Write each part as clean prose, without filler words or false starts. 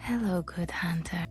Hello, good hunter.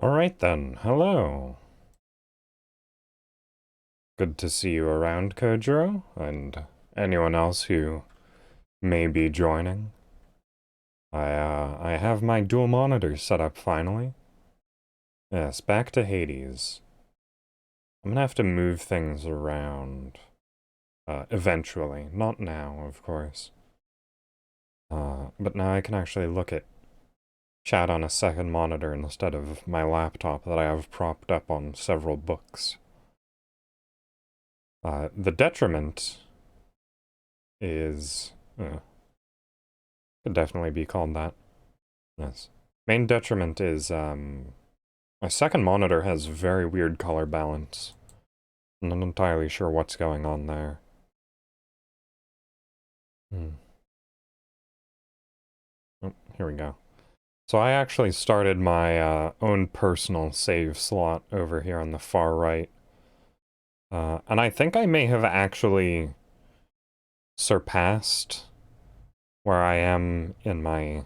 Alright then, hello. Good to see you around, Kojiro, and anyone else who may be joining. I have my dual monitors set up finally. Yes, back to Hades. I'm gonna have to move things around, eventually. Not now, of course. But now I can actually look at chat on a second monitor instead of my laptop that I have propped up on several books. The detriment is... could definitely be called that. Yes. Main detriment is, my second monitor has very weird color balance. I'm not entirely sure what's going on there. Oh, here we go. So I actually started my own personal save slot over here on the far right. And I think I may have actually surpassed where I am in my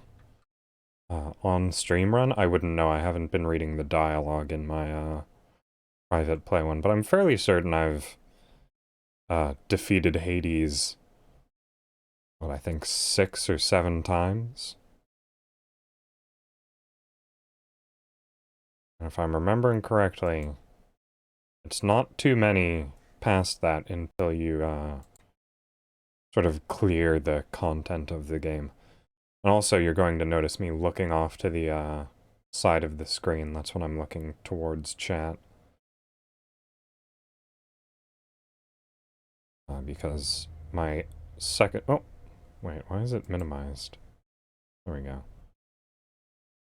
on-stream run. I wouldn't know, I haven't been reading the dialogue in my private play one, but I'm fairly certain I've defeated Hades, what, I think 6 or 7 times? And if I'm remembering correctly, it's not too many past that until you sort of clear the content of the game. And also, you're going to notice me looking off to the side of the screen. That's when I'm looking towards chat. Because my second... Oh, wait, why is it minimized? There we go.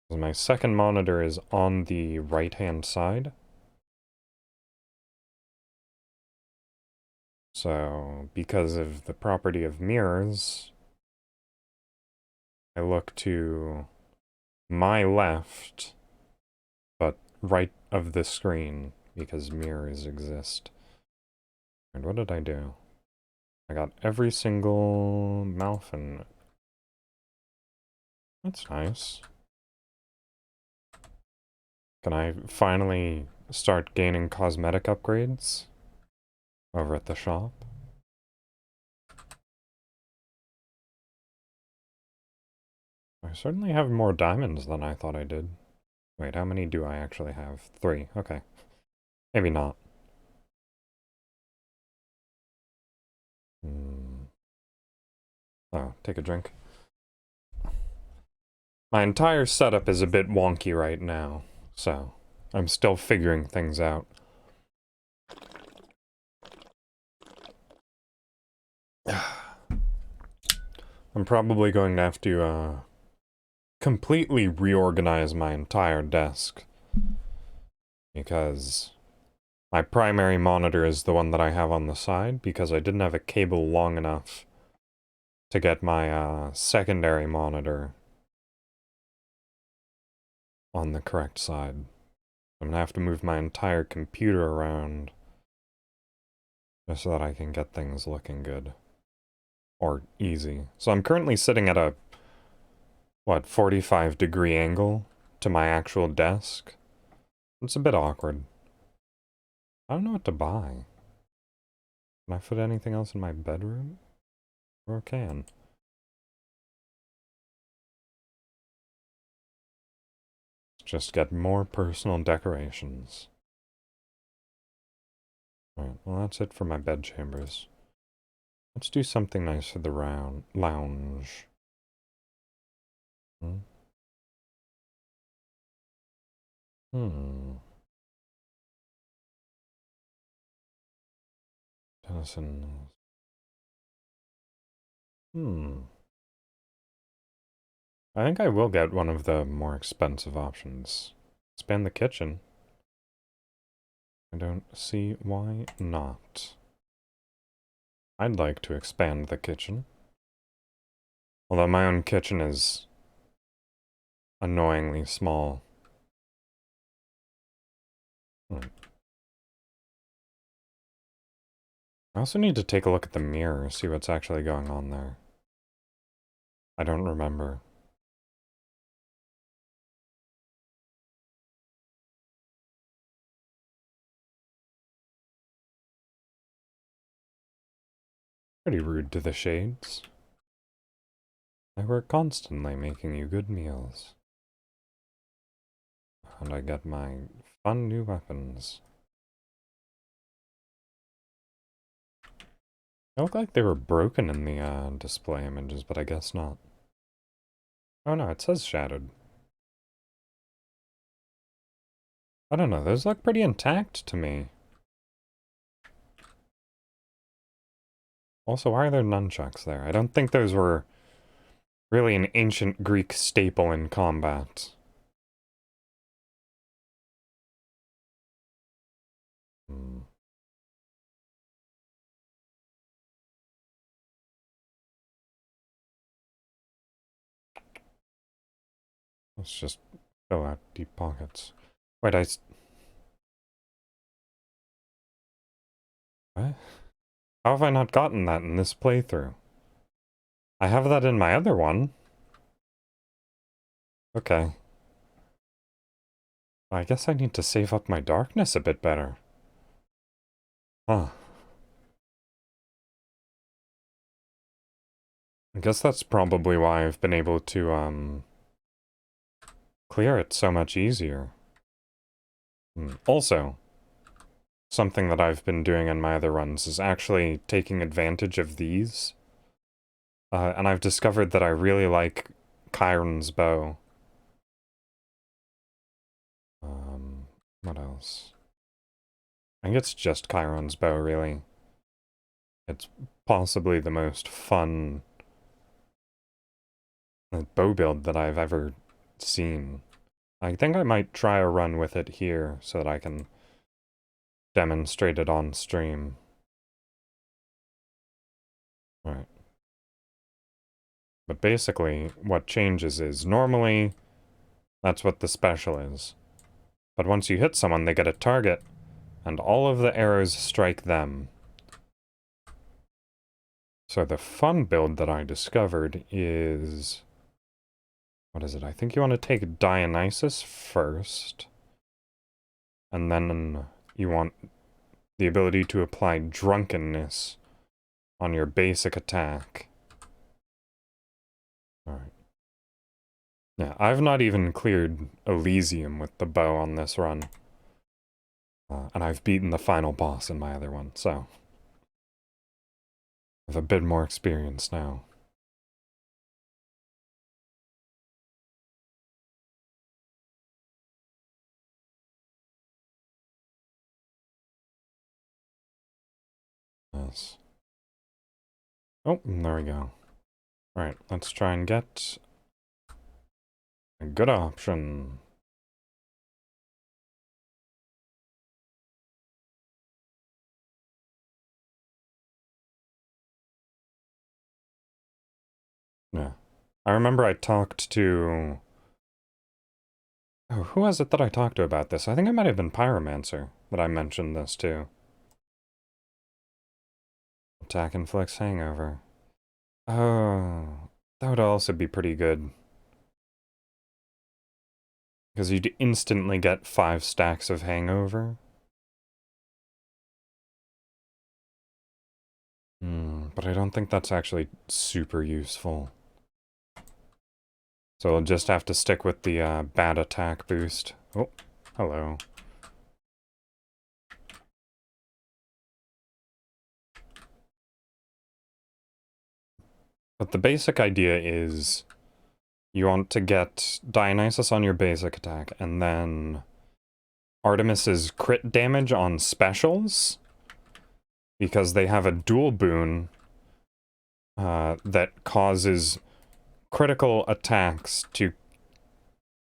My second monitor is on the right-hand side. So, because of the property of mirrors, I look to my left, but right of the screen, because mirrors exist. And what did I do? I got every single Malfin. That's nice. Can I finally start gaining cosmetic upgrades over at the shop? I certainly have more diamonds than I thought I did. Wait, how many do I actually have? 3. Okay. Maybe not. Oh, take a drink. My entire setup is a bit wonky right now, so I'm still figuring things out. I'm probably going to have to, completely reorganize my entire desk. Because my primary monitor is the one that I have on the side, because I didn't have a cable long enough to get my, secondary monitor on the correct side. I'm gonna have to move my entire computer around just so that I can get things looking good. Or easy. So I'm currently sitting at a, what, 45-degree angle to my actual desk. It's a bit awkward. I don't know what to buy. Can I fit anything else in my bedroom? Or can? Just get more personal decorations. Alright, well that's it for my bed chambers. Let's do something nice for the lounge. Hmm? Tennyson. I think I will get one of the more expensive options. Expand the kitchen. I don't see why not. I'd like to expand the kitchen. Although my own kitchen is annoyingly small. I also need to take a look at the mirror, see what's actually going on there. I don't remember. Pretty rude to the shades. I work constantly making you good meals. And I get my fun new weapons. They look like they were broken in the display images, but I guess not. Oh no, it says shattered. I don't know, those look pretty intact to me. Also, why are there nunchucks there? I don't think those were really an ancient Greek staple in combat. Hmm. Let's just fill out deep pockets. Wait, what? How have I not gotten that in this playthrough? I have that in my other one. Okay. I guess I need to save up my darkness a bit better. Huh. I guess that's probably why I've been able to, clear it so much easier. Also, something that I've been doing in my other runs is actually taking advantage of these. And I've discovered that I really like Chiron's bow. What else? I think it's just Chiron's bow, really. It's possibly the most fun bow build that I've ever seen. I think I might try a run with it here so that I can demonstrate it on stream. Alright. But basically, what changes is, normally, that's what the special is. But once you hit someone, they get a target, and all of the arrows strike them. So the fun build that I discovered is... What is it? I think you want to take Dionysus first. And then you want the ability to apply drunkenness on your basic attack. Alright. Yeah, I've not even cleared Elysium with the bow on this run. And I've beaten the final boss in my other one, so... I have a bit more experience now. Yes. Oh, there we go. Alright, let's try and get a good option. Yeah. I remember I talked to... Oh, who was it that I talked to about this? I think it might have been Pyromancer that I mentioned this to. Attack inflicts hangover. Oh, that would also be pretty good. Because you'd instantly get 5 stacks of hangover. But I don't think that's actually super useful. So we'll just have to stick with the bad attack boost. Oh, hello. But the basic idea is you want to get Dionysus on your basic attack, and then Artemis's crit damage on specials, because they have a dual boon that causes critical attacks to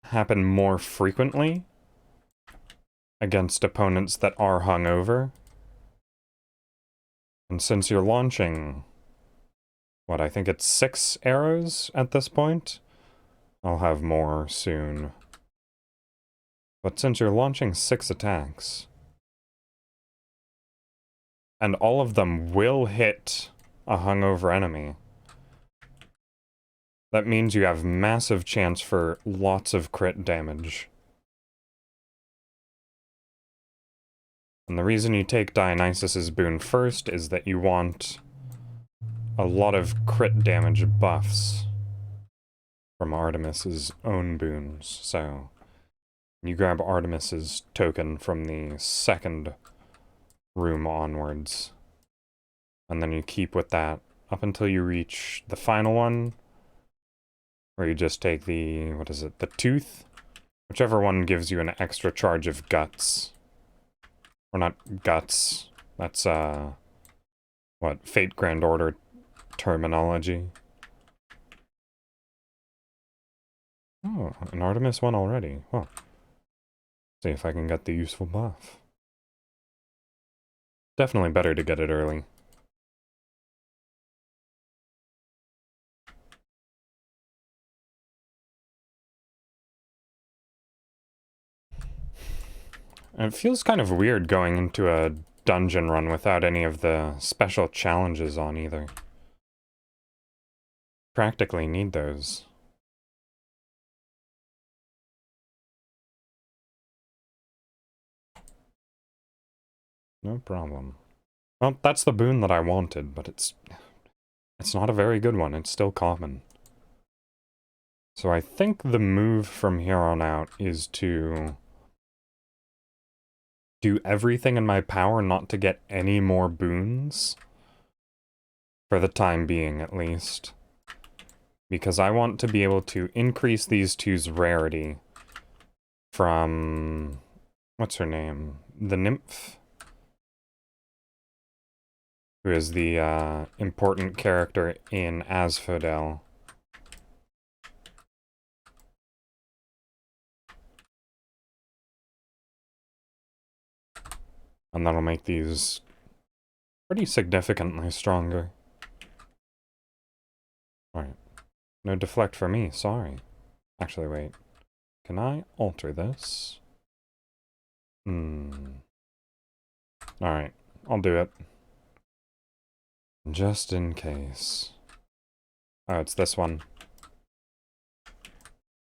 happen more frequently against opponents that are hungover. And since you're launching, what, I think it's 6 arrows at this point? I'll have more soon. But since you're launching 6 attacks, and all of them will hit a hungover enemy, that means you have massive chance for lots of crit damage. And the reason you take Dionysus's boon first is that you want a lot of crit damage buffs from Artemis's own boons. So you grab Artemis's token from the second room onwards, and then you keep with that up until you reach the final one, where you just take the, what is it, the tooth, Whichever one gives you an extra charge of guts. Or not guts. That's, what, Fate Grand Order terminology. Oh, an Artemis one already. Well, see if I can get the useful buff. Definitely better to get it early. And it feels kind of weird going into a dungeon run without any of the special challenges on either. Practically need those. No problem. Well, that's the boon that I wanted, but it's not a very good one. It's still common. So I think the move from here on out is to do everything in my power not to get any more boons. For the time being, at least. Because I want to be able to increase these two's rarity from... what's her name? The nymph? Who is the important character in Asphodel. And that'll make these pretty significantly stronger. Alright. No deflect for me, sorry. Actually, wait. Can I alter this? Alright, I'll do it. Just in case. Oh, it's this one.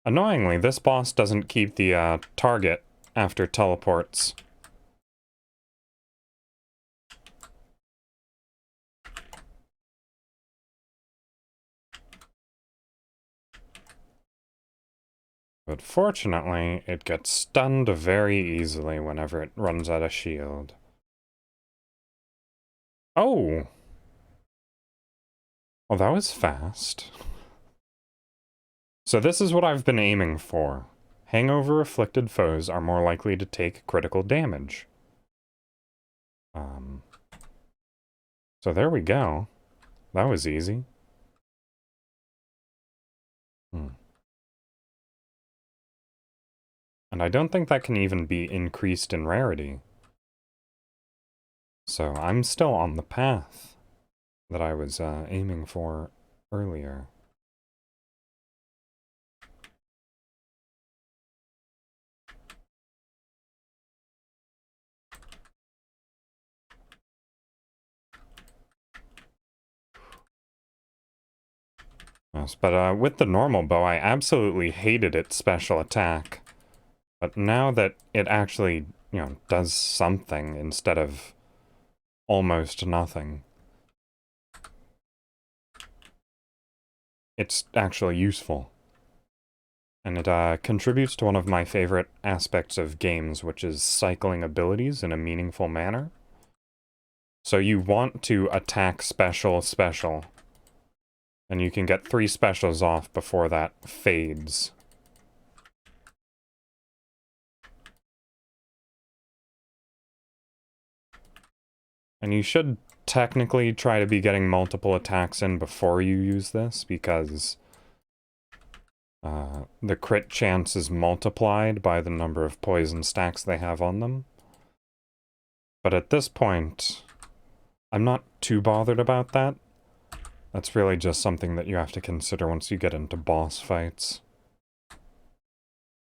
Annoyingly, this boss doesn't keep the target after teleports. But fortunately, it gets stunned very easily whenever it runs out of shield. Oh! Well, that was fast. So this is what I've been aiming for. Hangover-afflicted foes are more likely to take critical damage. So there we go. That was easy. And I don't think that can even be increased in rarity. So I'm still on the path that I was aiming for earlier. Yes, but with the normal bow, I absolutely hated its special attack. But now that it actually, you know, does something instead of almost nothing, it's actually useful. And it contributes to one of my favorite aspects of games, which is cycling abilities in a meaningful manner. So you want to attack special, and you can get 3 specials off before that fades. And you should technically try to be getting multiple attacks in before you use this, because the crit chance is multiplied by the number of poison stacks they have on them. But at this point, I'm not too bothered about that. That's really just something that you have to consider once you get into boss fights.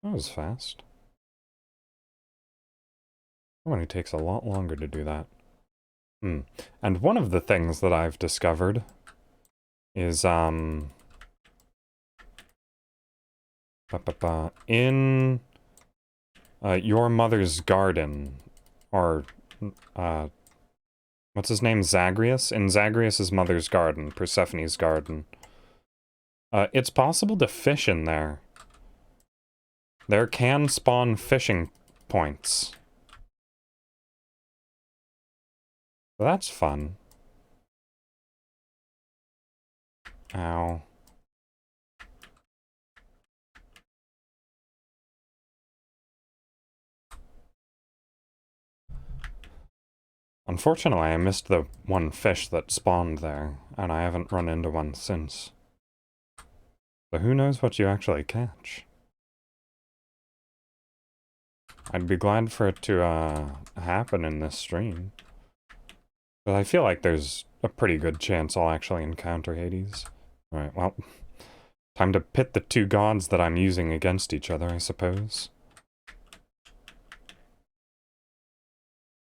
That was fast. Oh, and it takes a lot longer to do that. And one of the things that I've discovered is, in Your Mother's Garden, or, what's his name, Zagreus? In Zagreus's mother's garden, Persephone's garden. It's possible to fish in there. There can spawn fishing points. So that's fun. Ow. Unfortunately, I missed the one fish that spawned there, and I haven't run into one since. So who knows what you actually catch? I'd be glad for it to, happen in this stream. But I feel like there's a pretty good chance I'll actually encounter Hades. Alright, well, time to pit the two gods that I'm using against each other, I suppose.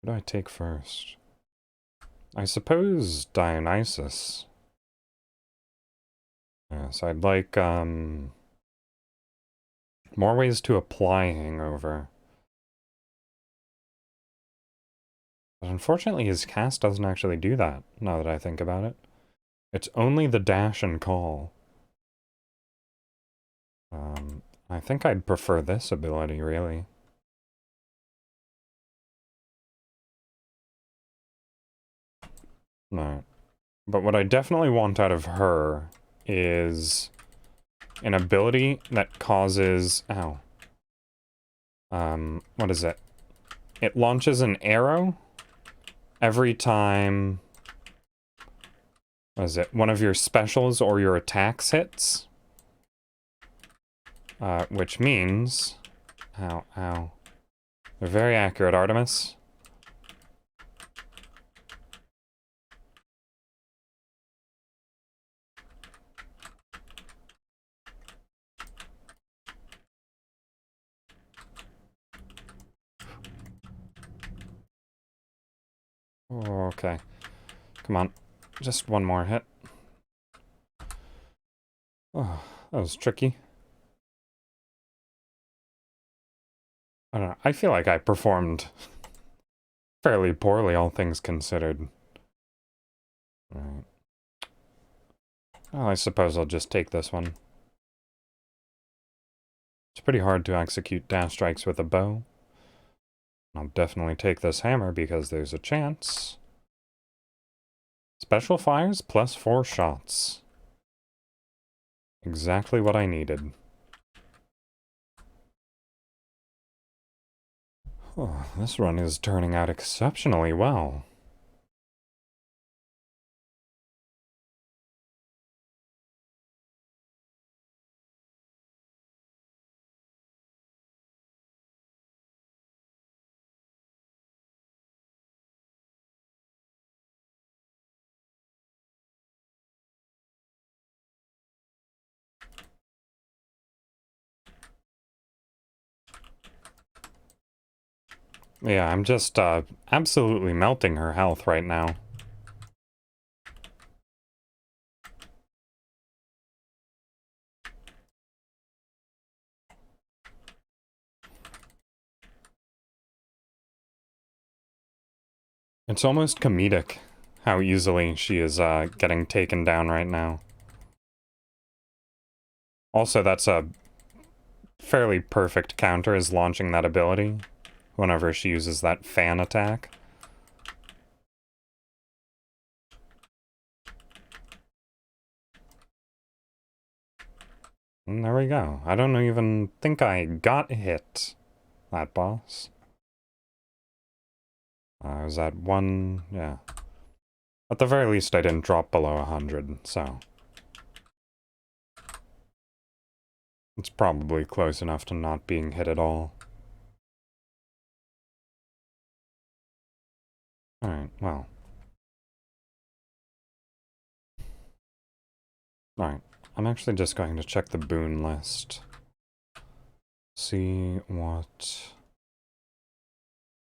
What do I take first? I suppose Dionysus. Yes, I'd like, more ways to apply Hangover. But unfortunately, his cast doesn't actually do that, now that I think about it. It's only the dash and call. I think I'd prefer this ability, really. No. But what I definitely want out of her is an ability that causes... Ow. What is it? It launches an arrow every time... What is it? One of your specials or your attacks hits. Which means... Ow, ow. They're very accurate, Artemis. Oh, okay. Come on. Just one more hit. Oh, that was tricky. I don't know. I feel like I performed fairly poorly, all things considered. Right. Well, I suppose I'll just take this one. It's pretty hard to execute dash strikes with a bow. I'll definitely take this hammer because there's a chance. Special fires plus 4 shots. Exactly what I needed. Oh, this run is turning out exceptionally well. Yeah, I'm just absolutely melting her health right now. It's almost comedic how easily she is getting taken down right now. Also, that's a fairly perfect counter, is launching that ability whenever she uses that fan attack. And there we go. I don't even think I got hit, that boss. I was at 1, yeah. At the very least, I didn't drop below 100, so... It's probably close enough to not being hit at all. Alright, well. Alright, I'm actually just going to check the boon list. See what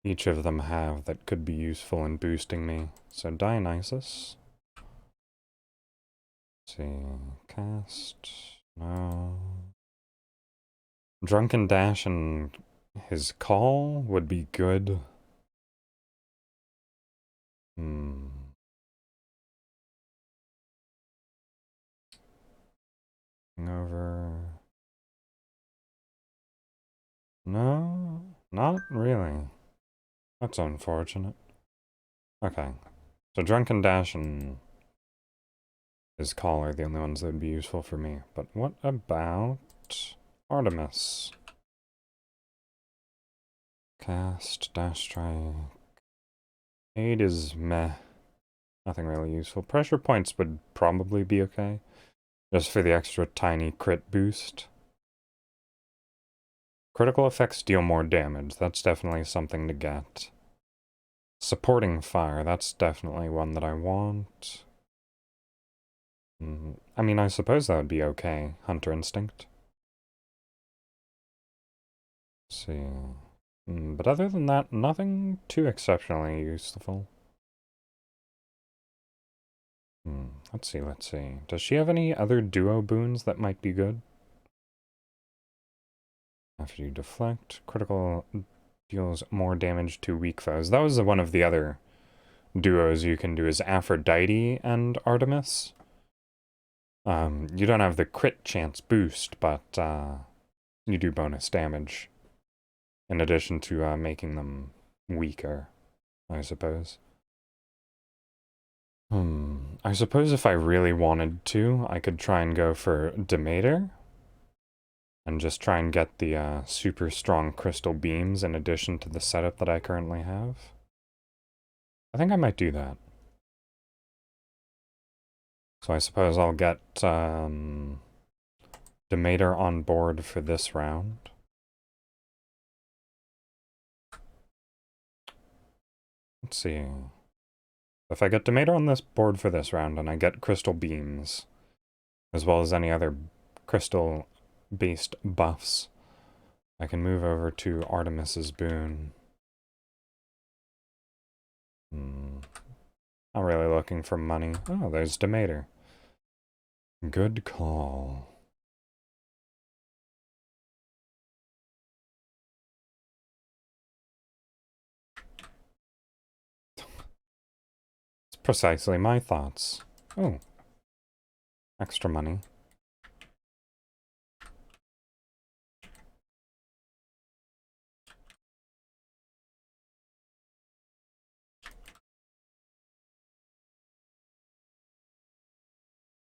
each of them have that could be useful in boosting me. So Dionysus. Let's see, cast, no. Drunken Dash and his call would be good. Over. No, not really. That's unfortunate. Okay. So Drunken Dash and his call are the only ones that would be useful for me. But what about Artemis? Cast, dash strike. 8 is meh. Nothing really useful. Pressure points would probably be okay. Just for the extra tiny crit boost. Critical effects deal more damage. That's definitely something to get. Supporting fire. That's definitely one that I want. I mean, I suppose that would be okay. Hunter Instinct. Let's see. But other than that, nothing too exceptionally useful. Let's see. Does she have any other duo boons that might be good? After you deflect, critical deals more damage to weak foes. That was one of the other duos you can do is Aphrodite and Artemis. You don't have the crit chance boost, but you do bonus damage. In addition to making them weaker, I suppose. I suppose if I really wanted to, I could try and go for Demeter. And just try and get the super strong crystal beams in addition to the setup that I currently have. I think I might do that. So I suppose I'll get Demeter on board for this round. Let's see. If I get Demeter on this board for this round and I get crystal beams, as well as any other crystal-based buffs, I can move over to Artemis's boon. Not really looking for money. Oh, there's Demeter. Good call. It's precisely my thoughts. Oh. Extra money.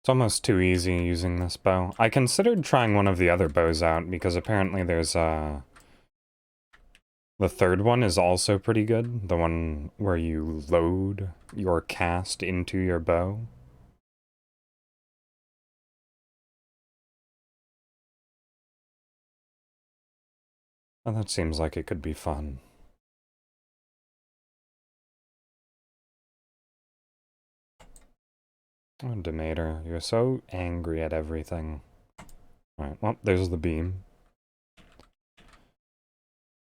It's almost too easy using this bow. I considered trying one of the other bows out, because apparently there's, the third one is also pretty good. The one where you load your cast into your bow. And that seems like it could be fun. Oh, Demeter, you're so angry at everything. Alright, well, there's the beam.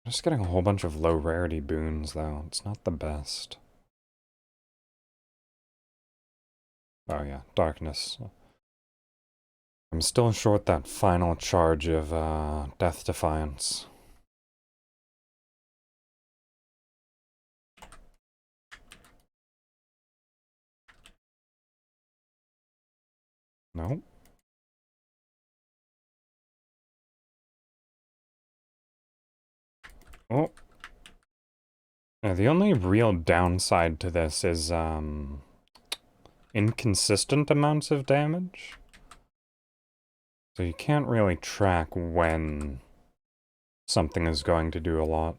Just getting a whole bunch of low rarity boons, though. It's not the best. Oh yeah, darkness. I'm still short that final charge of Death Defiance. Nope. Oh. Yeah, the only real downside to this is inconsistent amounts of damage. So you can't really track when something is going to do a lot.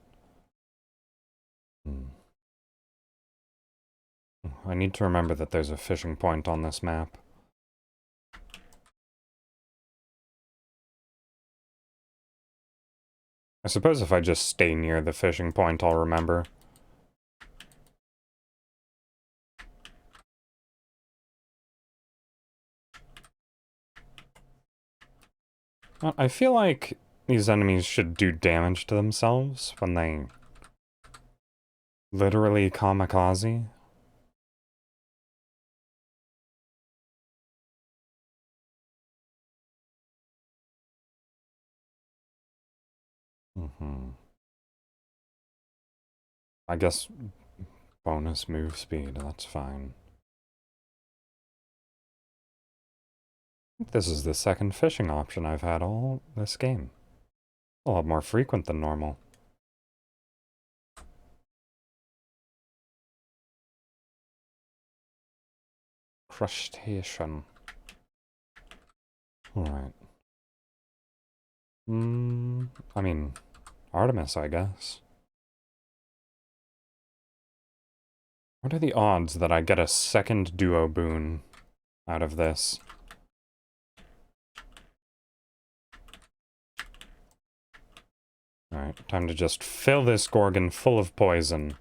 I need to remember that there's a fishing point on this map. I suppose if I just stay near the fishing point, I'll remember. I feel like these enemies should do damage to themselves when they literally kamikaze. I guess bonus move speed, that's fine. This is the second fishing option I've had all this game. A lot more frequent than normal. Crustacean. Alright. I mean, Artemis, I guess. What are the odds that I get a second duo boon out of this? Alright, time to just fill this Gorgon full of poison.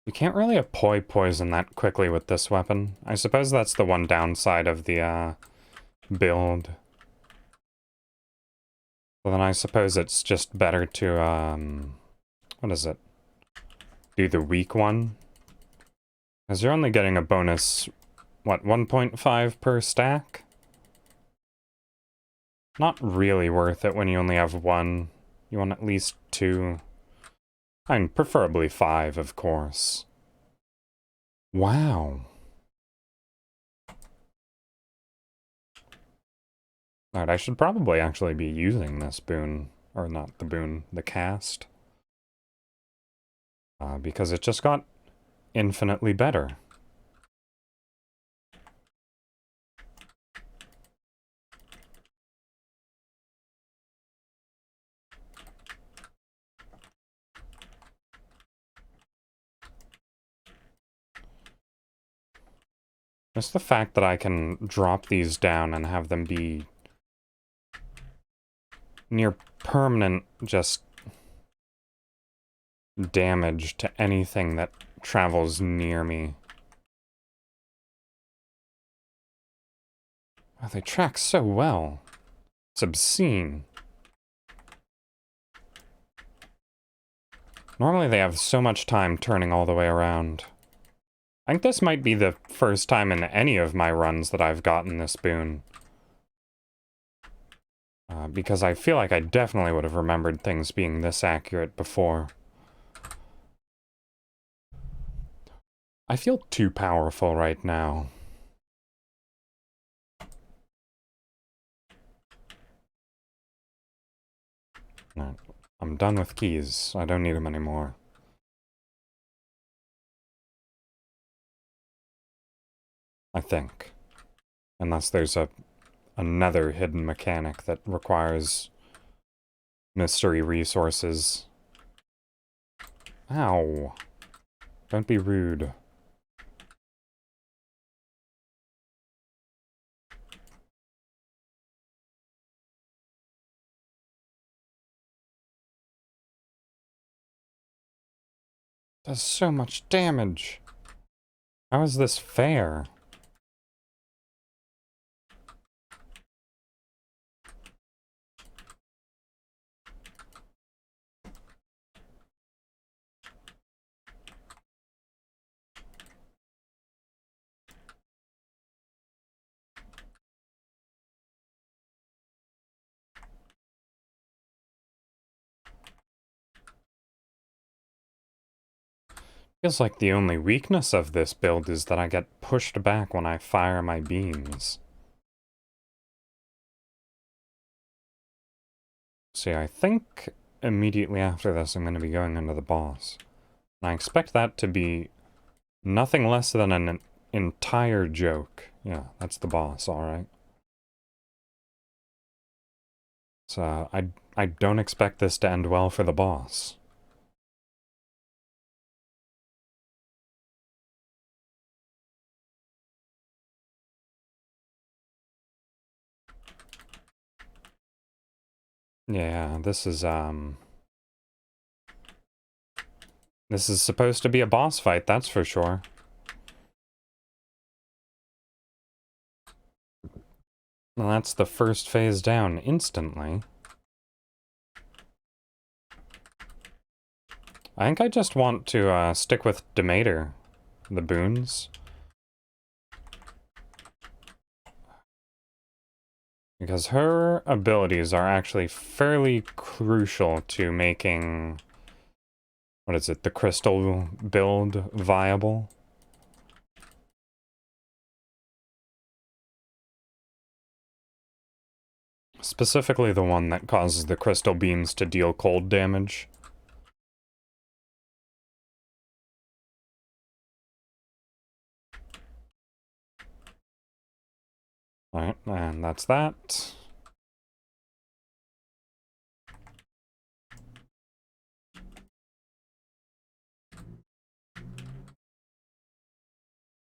You can't really apply poison that quickly with this weapon. I suppose that's the one downside of the, build. Well, then I suppose it's just better to, what is it? Do the weak one? Because you're only getting a bonus, what, 1.5 per stack? Not really worth it when you only have one. You want at least 2. I mean, preferably 5, of course. Wow. Alright, I should probably actually be using this boon. Or not the boon, the cast. Because it just got infinitely better. Just the fact that I can drop these down and have them be near permanent just damage to anything that travels near me. Oh, they track so well. It's obscene. Normally they have so much time turning all the way around. I think this might be the first time in any of my runs that I've gotten this boon. Because I feel like I definitely would have remembered things being this accurate before. I feel too powerful right now. No, I'm done with keys. I don't need them anymore. I think. Unless there's another hidden mechanic that requires mystery resources. Ow. Don't be rude. Does so much damage. How is this fair? Feels like the only weakness of this build is that I get pushed back when I fire my beams. See, I think immediately after this I'm going to be going into the boss. And I expect that to be nothing less than an entire joke. Yeah, that's the boss, alright. So, I don't expect this to end well for the boss. Yeah, this is supposed to be a boss fight, that's for sure. Well, that's the first phase down instantly. I think I just want to stick with Demeter, the boons. Because her abilities are actually fairly crucial to making, what is it, the crystal build viable. Specifically the one that causes the crystal beams to deal cold damage. Alright, and that's that.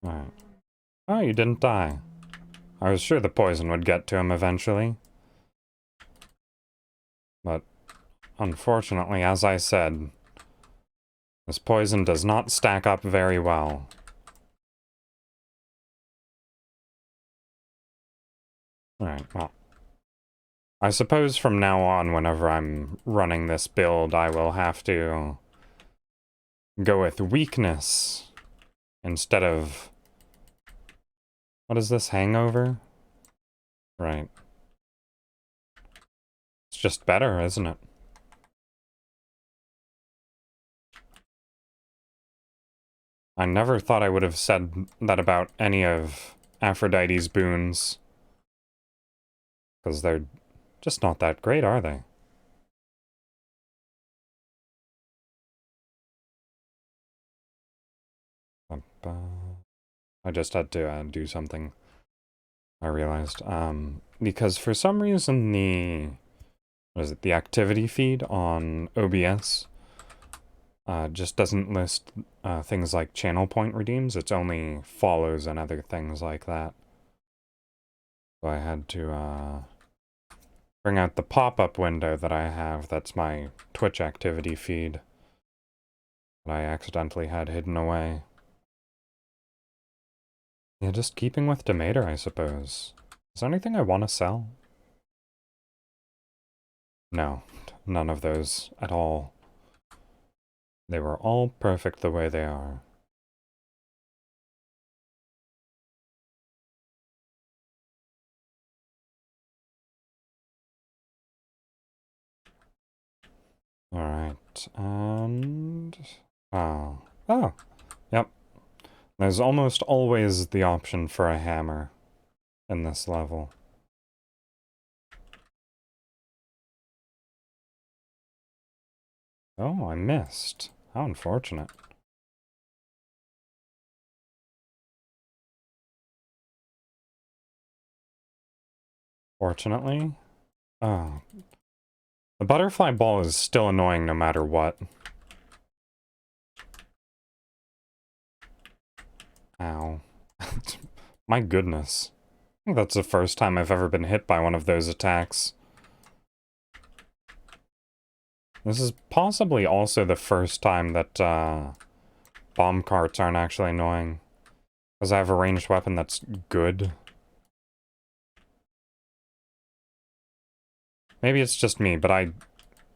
Alright. Oh, you didn't die. I was sure the poison would get to him eventually. But, unfortunately, as I said, this poison does not stack up very well. Alright, well. I suppose from now on, whenever I'm running this build, I will have to go with weakness instead of... What is this, hangover? Right. It's just better, isn't it? I never thought I would have said that about any of Aphrodite's boons. Because they're just not that great, are they? I just had to do something, I realized. Because for some reason the activity feed on OBS just doesn't list things like channel point redeems. It's only follows and other things like that. So I had to bring out the pop-up window that I have. That's my Twitch activity feed that I accidentally had hidden away. Yeah, just keeping with Demeter, I suppose. Is there anything I want to sell? No, none of those at all. They were all perfect the way they are. Alright, and... Oh, yep. There's almost always the option for a hammer in this level. Oh, I missed. How unfortunate. Fortunately? Oh. The butterfly ball is still annoying no matter what. Ow. My goodness. I think that's the first time I've ever been hit by one of those attacks. This is possibly also the first time that bomb carts aren't actually annoying. Because I have a ranged weapon that's good. Maybe it's just me, but I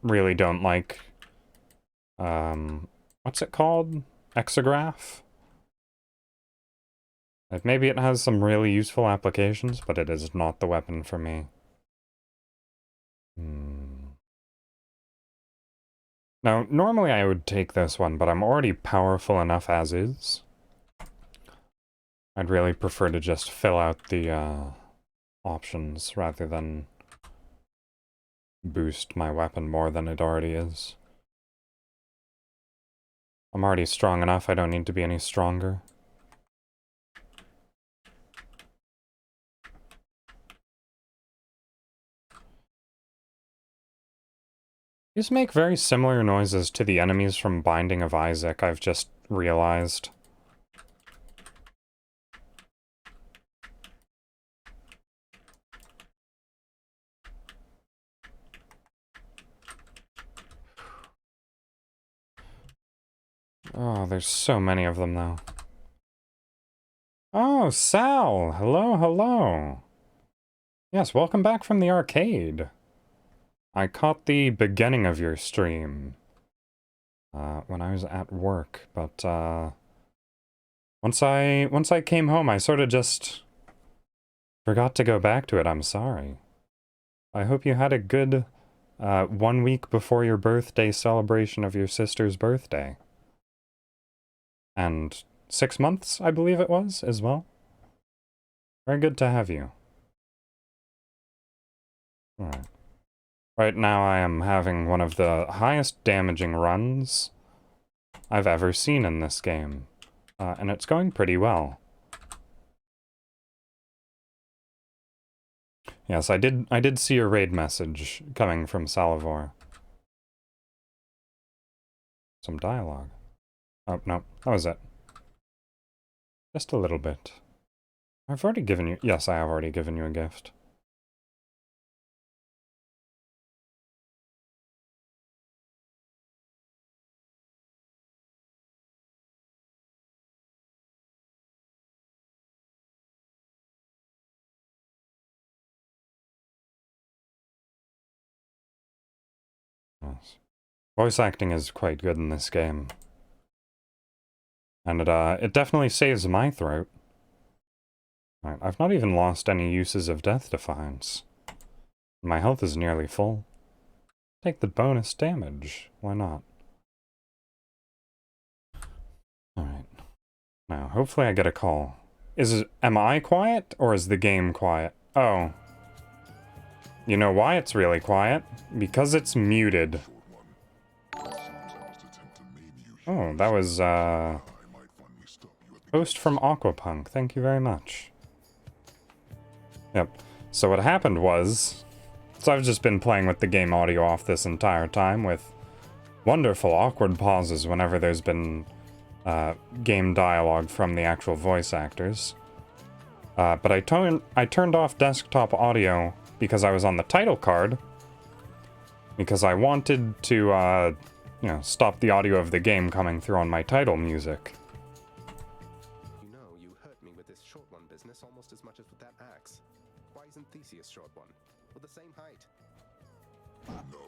really don't like... what's it called? Exograph? Like, maybe it has some really useful applications, but it is not the weapon for me. Now, normally I would take this one, but I'm already powerful enough as is. I'd really prefer to just fill out the options rather than boost my weapon more than it already is. I'm already strong enough, I don't need to be any stronger. These make very similar noises to the enemies from Binding of Isaac, I've just realized. Oh, there's so many of them now. Oh, Sal! Hello, hello! Yes, welcome back from the arcade. I caught the beginning of your stream when I was at work, but once I came home, I sort of just forgot to go back to it. I'm sorry. I hope you had a good 1 week before your birthday celebration of your sister's birthday. And 6 months, I believe it was, as well. Very good to have you. Alright. Right now I am having one of the highest damaging runs I've ever seen in this game. And it's going pretty well. Yes, I did see your raid message coming from Salivor. Some dialogue. Oh, no, that was it. Just a little bit. I've already given you... Yes, I have already given you a gift. Yes. Voice acting is quite good in this game. And it definitely saves my throat. Alright, I've not even lost any uses of Death Defiance. My health is nearly full. Take the bonus damage. Why not? Alright. Now, hopefully I get a call. Am I quiet, or is the game quiet? Oh. You know why it's really quiet? Because it's muted. Oh, that was, post from Aquapunk. Thank you very much. Yep. So what happened was... So I've just been playing with the game audio off this entire time with wonderful awkward pauses whenever there's been game dialogue from the actual voice actors. But I turned off desktop audio because I was on the title card. Because I wanted to, you know, stop the audio of the game coming through on my title music. You know, you hurt me with this short one business almost as much as with that axe. Why isn't Theseus short one? We're the same height. No,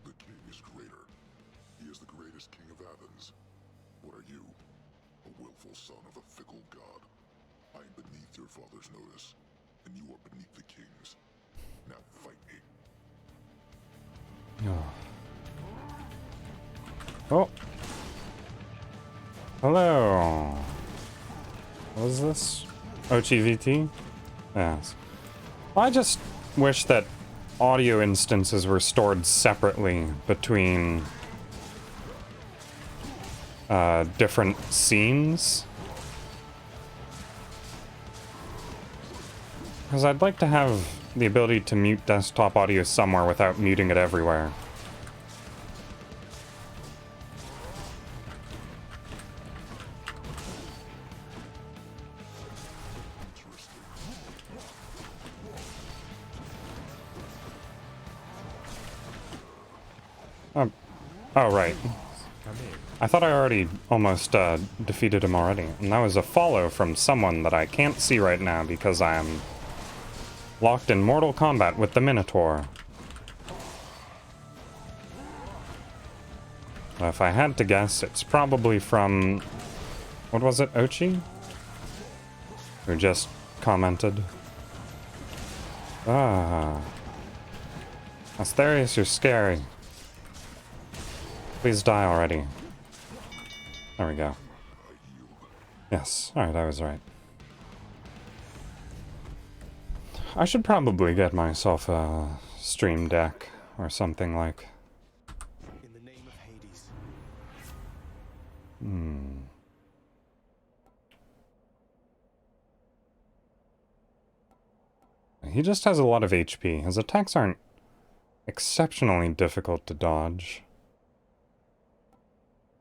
the king is greater. He is the greatest king of Athens. What are you? A willful son of a fickle god. I am beneath your father's notice, and you are beneath the king's. Now fight me. Oh. Hello. What is this? OGVT? Yes. I just wish that audio instances were stored separately between different scenes. Because I'd like to have the ability to mute desktop audio somewhere without muting it everywhere. Oh, right. I thought I already almost defeated him already. And that was a follow from someone that I can't see right now because I am locked in mortal combat with the Minotaur. If I had to guess, it's probably from... What was it, Ochi? Who just commented. Ah. Asterius, you're scary. Please die already. There we go. Yes, alright, I was right. I should probably get myself a stream deck or something like. In the name of Hades. He just has a lot of HP. His attacks aren't exceptionally difficult to dodge.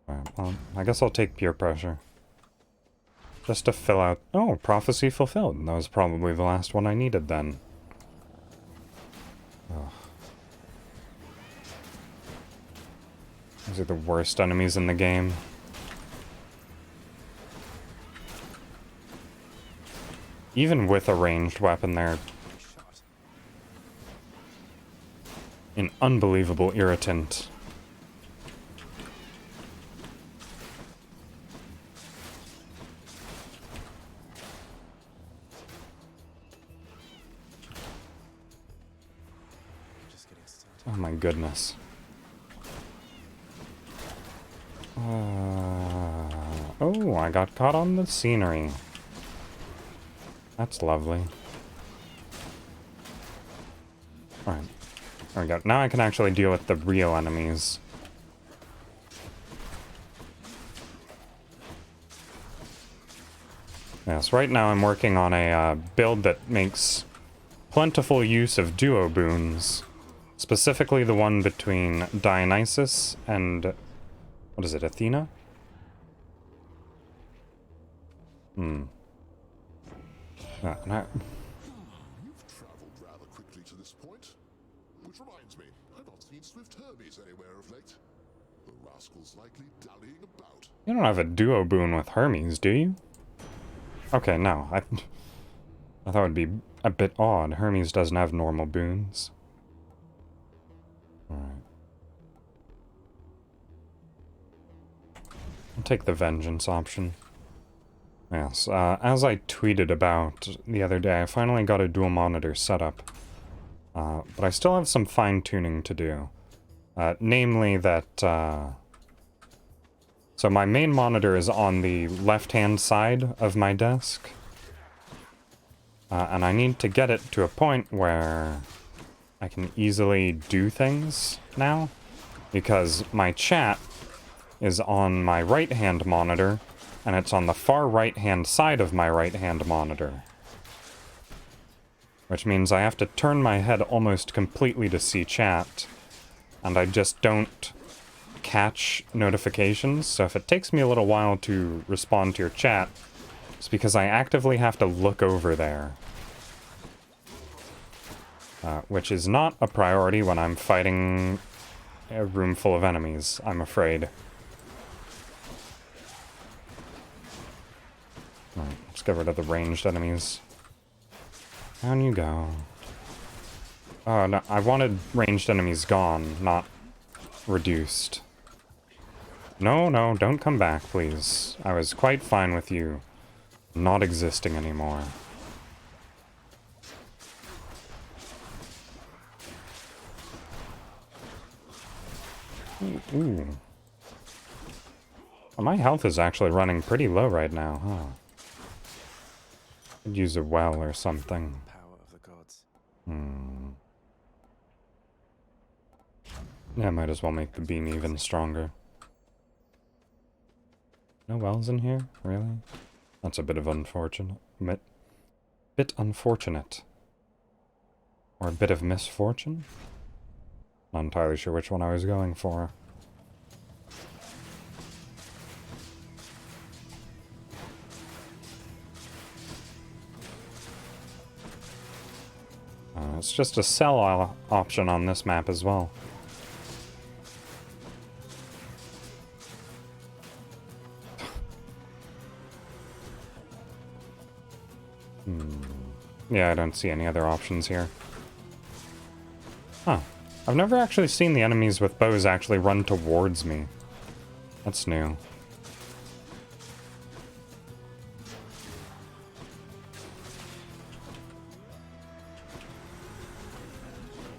Alright, well, I guess I'll take peer pressure. Just to fill out... Oh, prophecy fulfilled. That was probably the last one I needed then. Ugh. These are the worst enemies in the game. Even with a ranged weapon, they're an unbelievable irritant. Oh my goodness. Oh, I got caught on the scenery. That's lovely. Alright. There we go. Now I can actually deal with the real enemies. Yes, right now I'm working on a build that makes plentiful use of duo boons. Specifically the one between Dionysus and... What is it, Athena? No. You've traveled rather quickly to this point. Which reminds me, I've not seen Swift Hermes anywhere of late. The rascal's likely dallying about. You don't have a duo boon with Hermes, do you? Okay, no. I thought it would be a bit odd. Hermes doesn't have normal boons. Alright. I'll take the vengeance option. Yes, as I tweeted about the other day, I finally got a dual monitor setup. But I still have some fine-tuning to do. Namely that, so my main monitor is on the left-hand side of my desk. And I need to get it to a point where I can easily do things now. Because my chat is on my right-hand monitor, and it's on the far right-hand side of my right-hand monitor. Which means I have to turn my head almost completely to see chat, and I just don't catch notifications, so if it takes me a little while to respond to your chat, it's because I actively have to look over there. Which is not a priority when I'm fighting a room full of enemies, I'm afraid. Alright, let's get rid of the ranged enemies. Down you go. Oh, no, I wanted ranged enemies gone, not reduced. No, no, don't come back, please. I was quite fine with you not existing anymore. Ooh. Well, my health is actually running pretty low right now, huh? Could use a well or something. Power of the gods. Yeah, might as well make the beam even stronger. No wells in here? Really? That's a bit of unfortunate. Bit unfortunate. Or a bit of misfortune? Not entirely sure which one I was going for. It's just a sell option on this map as well. Yeah, I don't see any other options here. Huh. I've never actually seen the enemies with bows actually run towards me. That's new.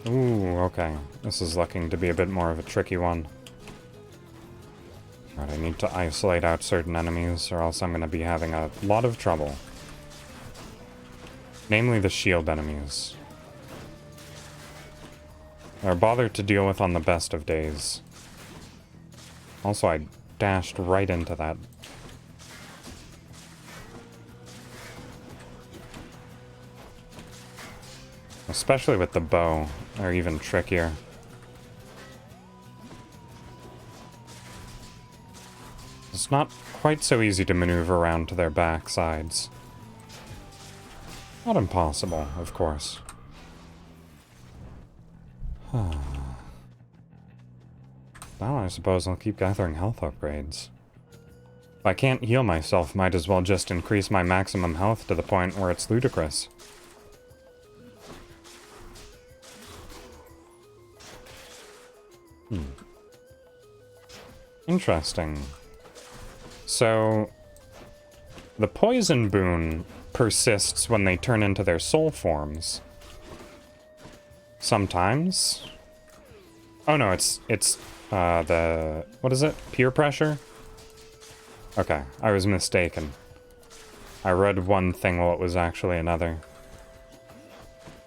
Ooh, okay. This is looking to be a bit more of a tricky one. Alright, I need to isolate out certain enemies, or else I'm going to be having a lot of trouble. Namely the shield enemies. They're bothered to deal with on the best of days. Also, I dashed right into that. Especially with the bow, they're even trickier. It's not quite so easy to maneuver around to their backsides. Not impossible, of course. Well, I suppose I'll keep gathering health upgrades. If I can't heal myself, might as well just increase my maximum health to the point where it's ludicrous. Interesting. So, the poison boon persists when they turn into their soul forms. Sometimes. Oh no, it's the, what is it? Peer pressure? Okay, I was mistaken. I read one thing while it was actually another.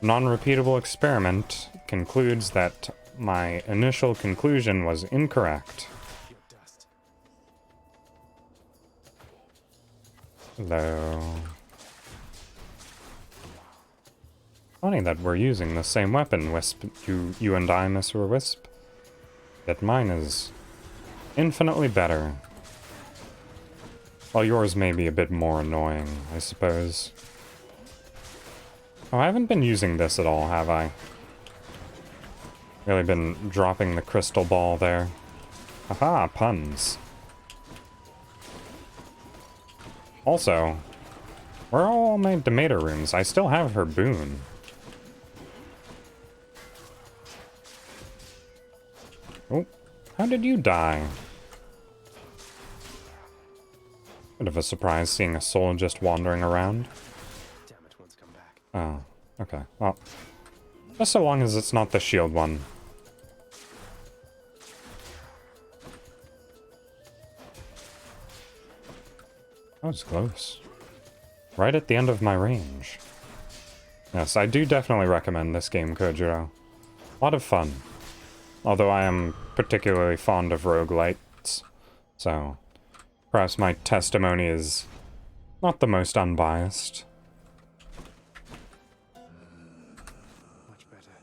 Non-repeatable experiment concludes that my initial conclusion was incorrect. Hello. Funny that we're using the same weapon, Wisp. You and I, Mr. Wisp. That mine is infinitely better. Well, yours may be a bit more annoying, I suppose. Oh, I haven't been using this at all, have I? Really been dropping the crystal ball there. Haha, puns. Also, where are all my Demeter runes? I still have her boon. Oh, how did you die? Bit of a surprise seeing a soul just wandering around. Damn it, one's come back. Oh, okay. Well, just so long as it's not the shield one. That was close. Right at the end of my range. Yes, I do definitely recommend this game, Kojiro. A lot of fun. Although I am particularly fond of roguelites, so perhaps my testimony is not the most unbiased. Much better.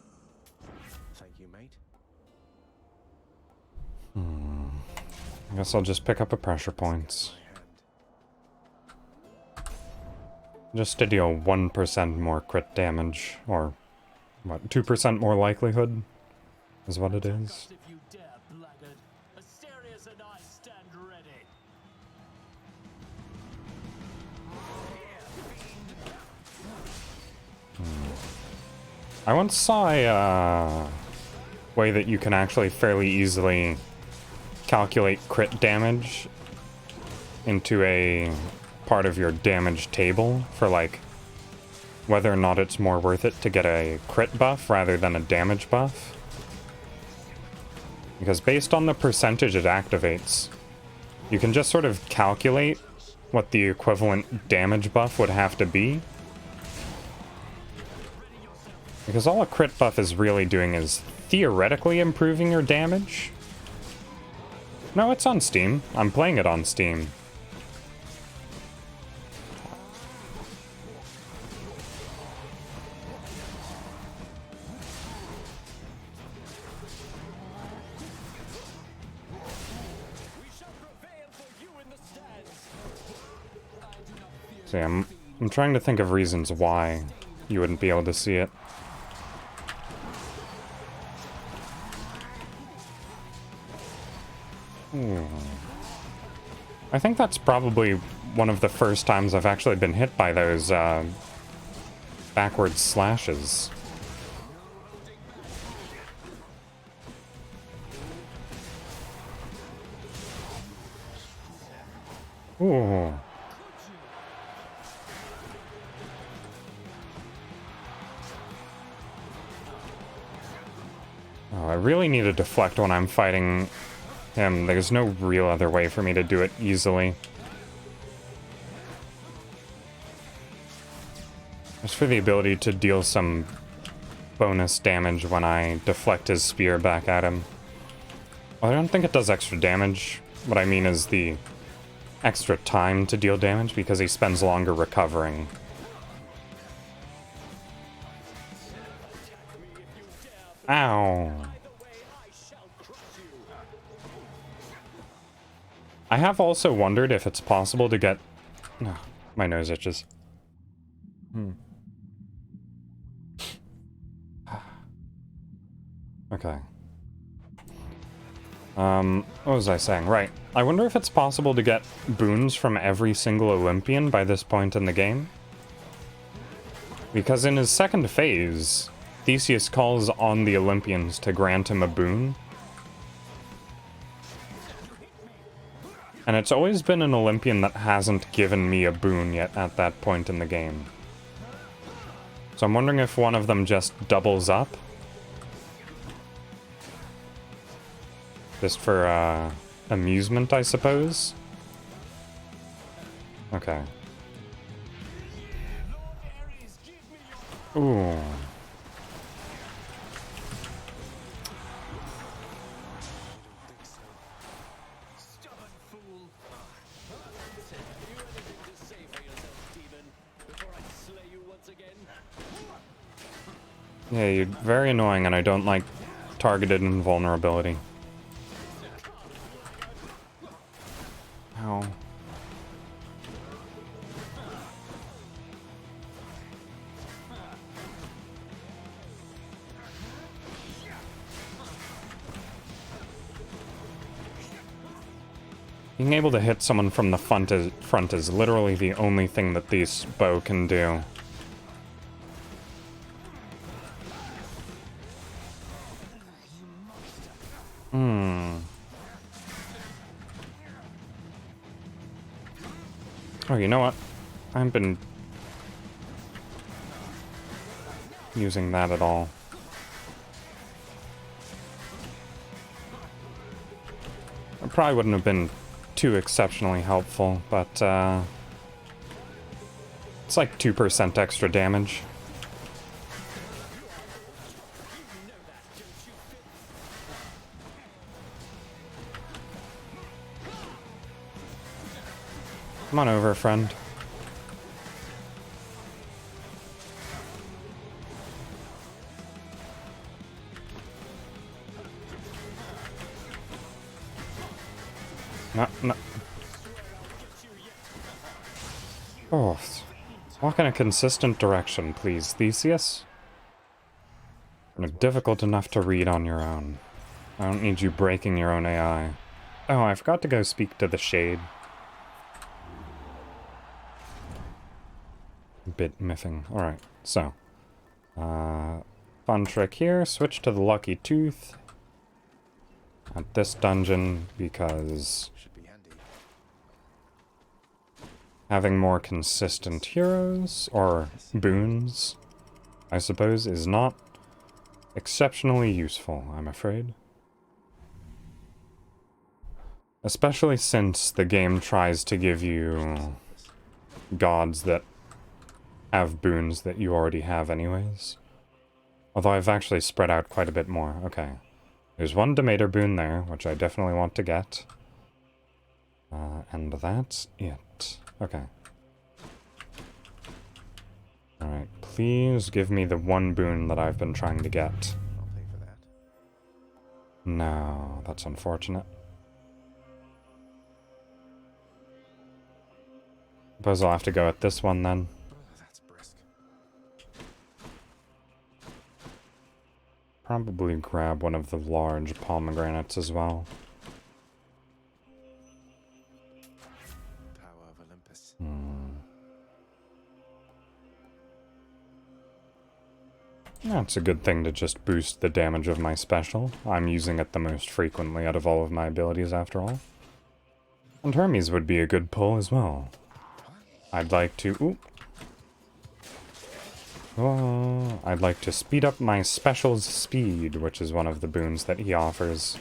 Thank you, mate. I guess I'll just pick up a pressure point. Just to deal 1% more crit damage, or what, 2% more likelihood is what it is. If you dare, blackguard. Asterius and I stand ready. I once saw a way that you can actually fairly easily calculate crit damage into a part of your damage table for, like, whether or not it's more worth it to get a crit buff rather than a damage buff. Because based on the percentage it activates, you can just sort of calculate what the equivalent damage buff would have to be. Because all a crit buff is really doing is theoretically improving your damage. No, it's on Steam. I'm playing it on Steam. See, I'm trying to think of reasons why you wouldn't be able to see it. I think that's probably one of the first times I've actually been hit by those backwards slashes. Ooh. Oh, I really need to deflect when I'm fighting him. There's no real other way for me to do it easily. Just for the ability to deal some bonus damage when I deflect his spear back at him. Well, I don't think it does extra damage. What I mean is the extra time to deal damage because he spends longer recovering. Ow. I have also wondered if it's possible to get... Oh, my nose itches. Okay. What was I saying? Right. I wonder if it's possible to get boons from every single Olympian by this point in the game. Because in his second phase, Theseus calls on the Olympians to grant him a boon. And it's always been an Olympian that hasn't given me a boon yet at that point in the game. So I'm wondering if one of them just doubles up. Just for, amusement, I suppose. Okay. Ooh. Yeah, you're very annoying, and I don't like targeted invulnerability. Ow. Being able to hit someone from the front is literally the only thing that this bow can do. Oh, you know what? I haven't been using that at all. It probably wouldn't have been too exceptionally helpful, but it's like 2% extra damage. Come on over, friend. No, no. Oh, walk in a consistent direction, please, Theseus. You're difficult enough to read on your own. I don't need you breaking your own AI. Oh, I forgot to go speak to the Shade. Bit miffing. Alright, so. Fun trick here. Switch to the Lucky Tooth at this dungeon because having more consistent heroes, or boons, I suppose, is not exceptionally useful, I'm afraid. Especially since the game tries to give you gods that have boons that you already have anyways. Although I've actually spread out quite a bit more. Okay. There's one Demeter boon there, which I definitely want to get. And that's it. Okay. Alright, please give me the one boon that I've been trying to get. I'll pay for that. No, that's unfortunate. Suppose I'll have to go at this one then. That's brisk. Probably grab one of the large pomegranates as well. Power of Olympus. That's a good thing to just boost the damage of my special. I'm using it the most frequently out of all of my abilities after all. And Hermes would be a good pull as well. I'd like to... Ooh. Oh, I'd like to speed up my special's speed, which is one of the boons that he offers.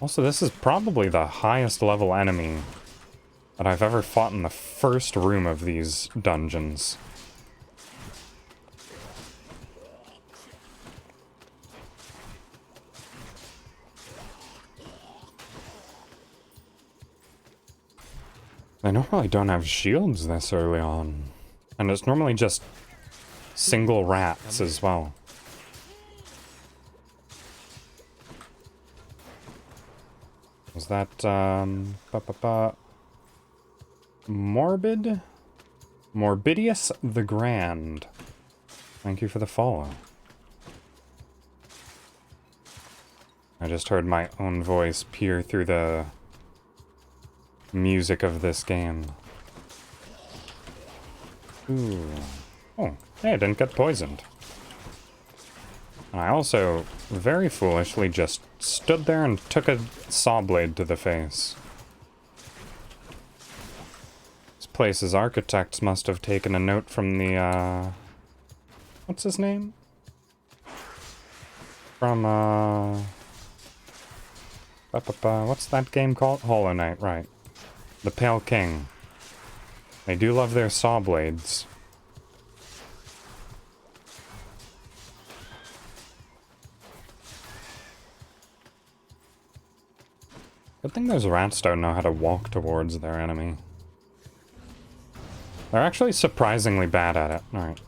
Also, this is probably the highest level enemy that I've ever fought in the first room of these dungeons. I normally don't have shields this early on. And it's normally just single rats as well. Was that, Morbid? Morbidius the Grand. Thank you for the follow. I just heard my own voice peer through the music of this game. Ooh. Oh, hey, I didn't get poisoned. I also, very foolishly, just stood there and took a saw blade to the face. This place's architects must have taken a note from the, what's his name? From, what's that game called? Hollow Knight, right. The Pale King. They do love their saw blades. Good thing those rats don't know how to walk towards their enemy. They're actually surprisingly bad at it. Alright.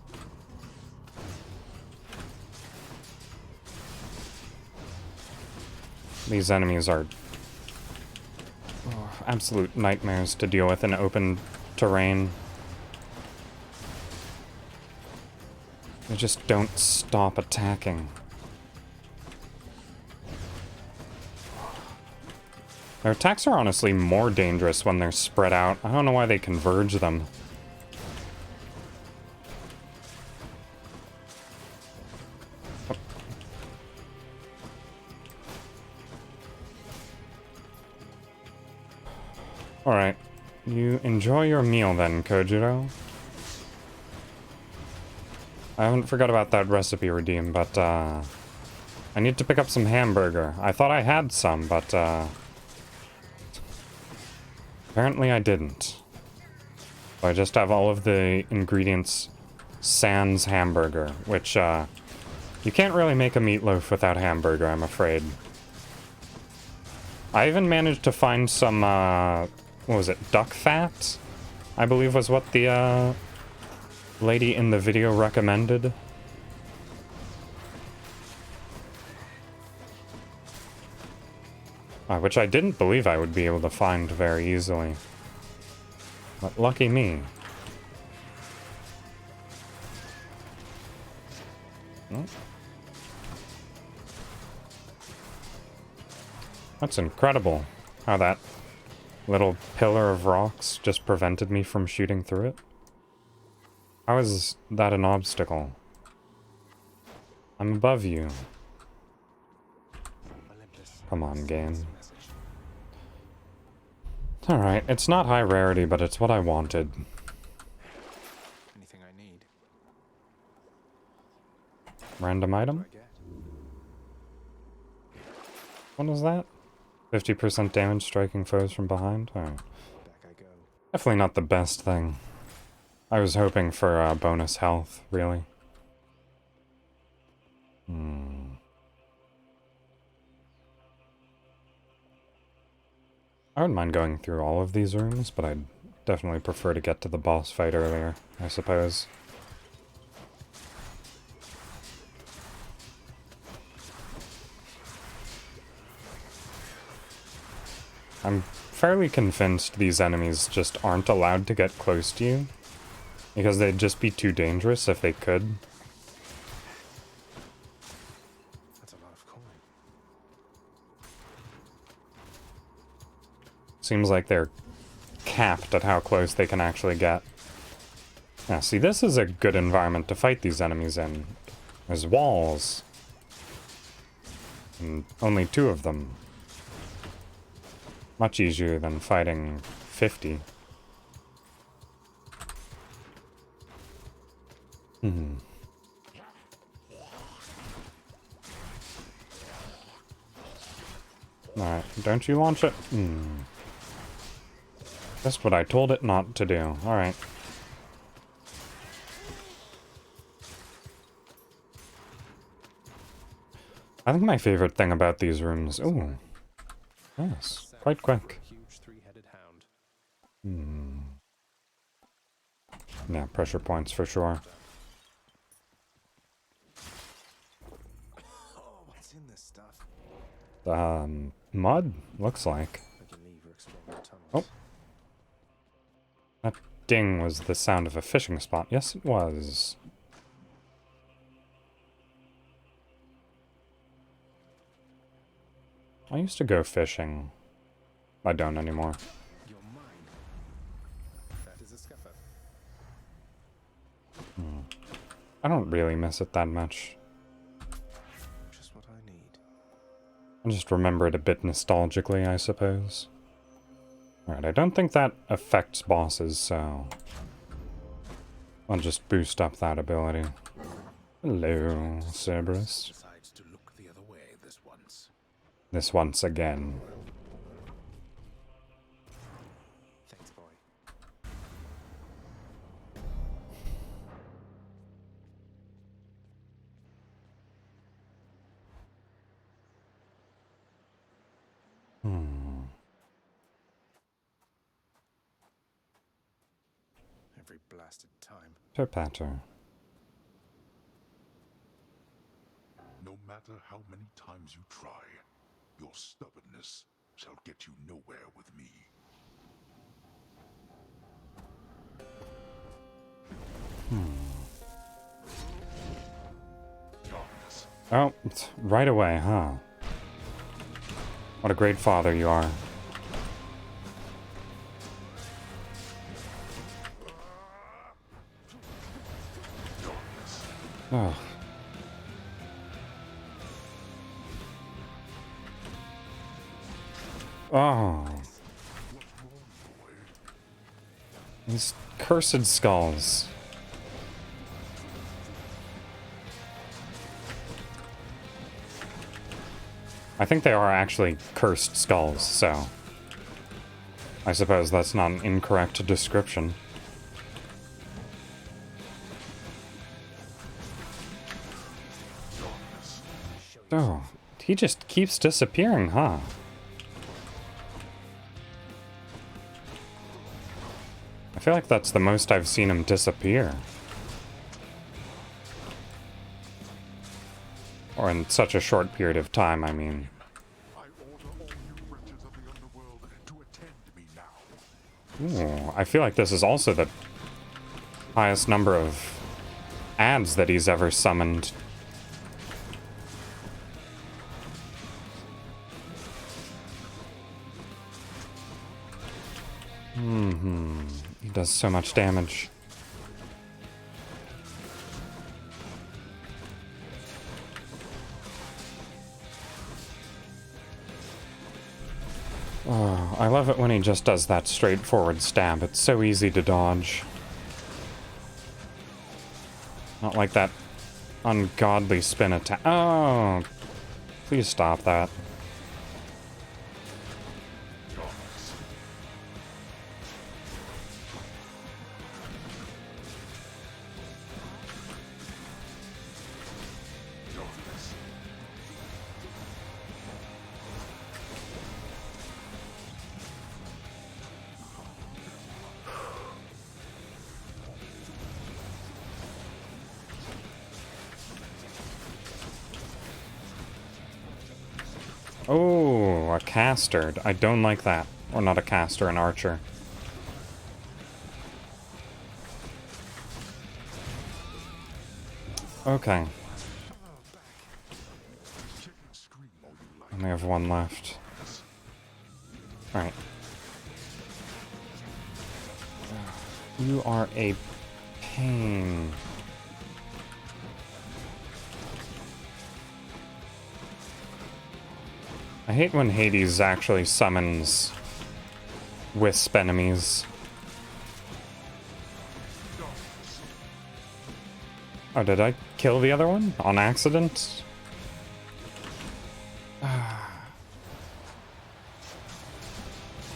These enemies are absolute nightmares to deal with in open terrain. They just don't stop attacking. Their attacks are honestly more dangerous when they're spread out. I don't know why they converge them. Alright. You enjoy your meal then, Kojiro. I haven't forgot about that recipe redeem, but I need to pick up some hamburger. I thought I had some, but apparently I didn't. So I just have all of the ingredients sans hamburger, which you can't really make a meatloaf without hamburger, I'm afraid. I even managed to find some what was it, duck fat? I believe was what the lady in the video recommended. Which I didn't believe I would be able to find very easily. But lucky me. Oh. That's incredible, how that little pillar of rocks just prevented me from shooting through it. How is that an obstacle? I'm above you. Come on, game. Alright, it's not high rarity, but it's what I wanted. Anything I need. Random item? What is that? 50% damage striking foes from behind? Alright. Back I go. Definitely not the best thing. I was hoping for bonus health, really. I wouldn't mind going through all of these rooms, but I'd definitely prefer to get to the boss fight earlier, I suppose. I'm fairly convinced these enemies just aren't allowed to get close to you, because they'd just be too dangerous if they could. That's a lot of coin. Seems like they're capped at how close they can actually get. Yeah, see, this is a good environment to fight these enemies in. There's walls. And only 2 of them. Much easier than fighting 50. Alright, don't you launch it? Just what I told it not to do. Alright. I think my favorite thing about these rooms... Ooh. Yes, quite quick. Huge three-headed hound. Yeah, pressure points for sure. Oh, what's in this stuff? Mud? Looks like. I can leave or explore the tunnels. Oh. That ding was the sound of a fishing spot. Yes, it was. I used to go fishing. I don't anymore. You're mine. That is a scuffer. I don't really miss it that much. Just what I need. I just remember it a bit nostalgically, I suppose. Alright, I don't think that affects bosses, so... I'll just boost up that ability. Hello, Cerberus. Decides to look the other way this once. This once again. Thanks, boy. Every blasted time. Patter. No matter how many times you try, your stubbornness shall get you nowhere with me. Darkness. Oh, it's right away, huh? What a great father you are. Oh. Oh. These cursed skulls. I think they are actually cursed skulls, so I suppose that's not an incorrect description. Oh, he just keeps disappearing, huh? I feel like that's the most I've seen him disappear. Or in such a short period of time, I mean. I order all you wretches of the underworld to attend me now. Ooh, I feel like this is also the highest number of ads that he's ever summoned. He does so much damage. Oh, I love it when he just does that straightforward stab. It's so easy to dodge. Not like that ungodly spin attack. Oh, please stop that. Oh, a caster. I don't like that. Or not a caster, an archer. Okay. Only have one left. Alright. You are a pain. I hate when Hades actually summons wisp enemies. Oh, did I kill the other one? On accident?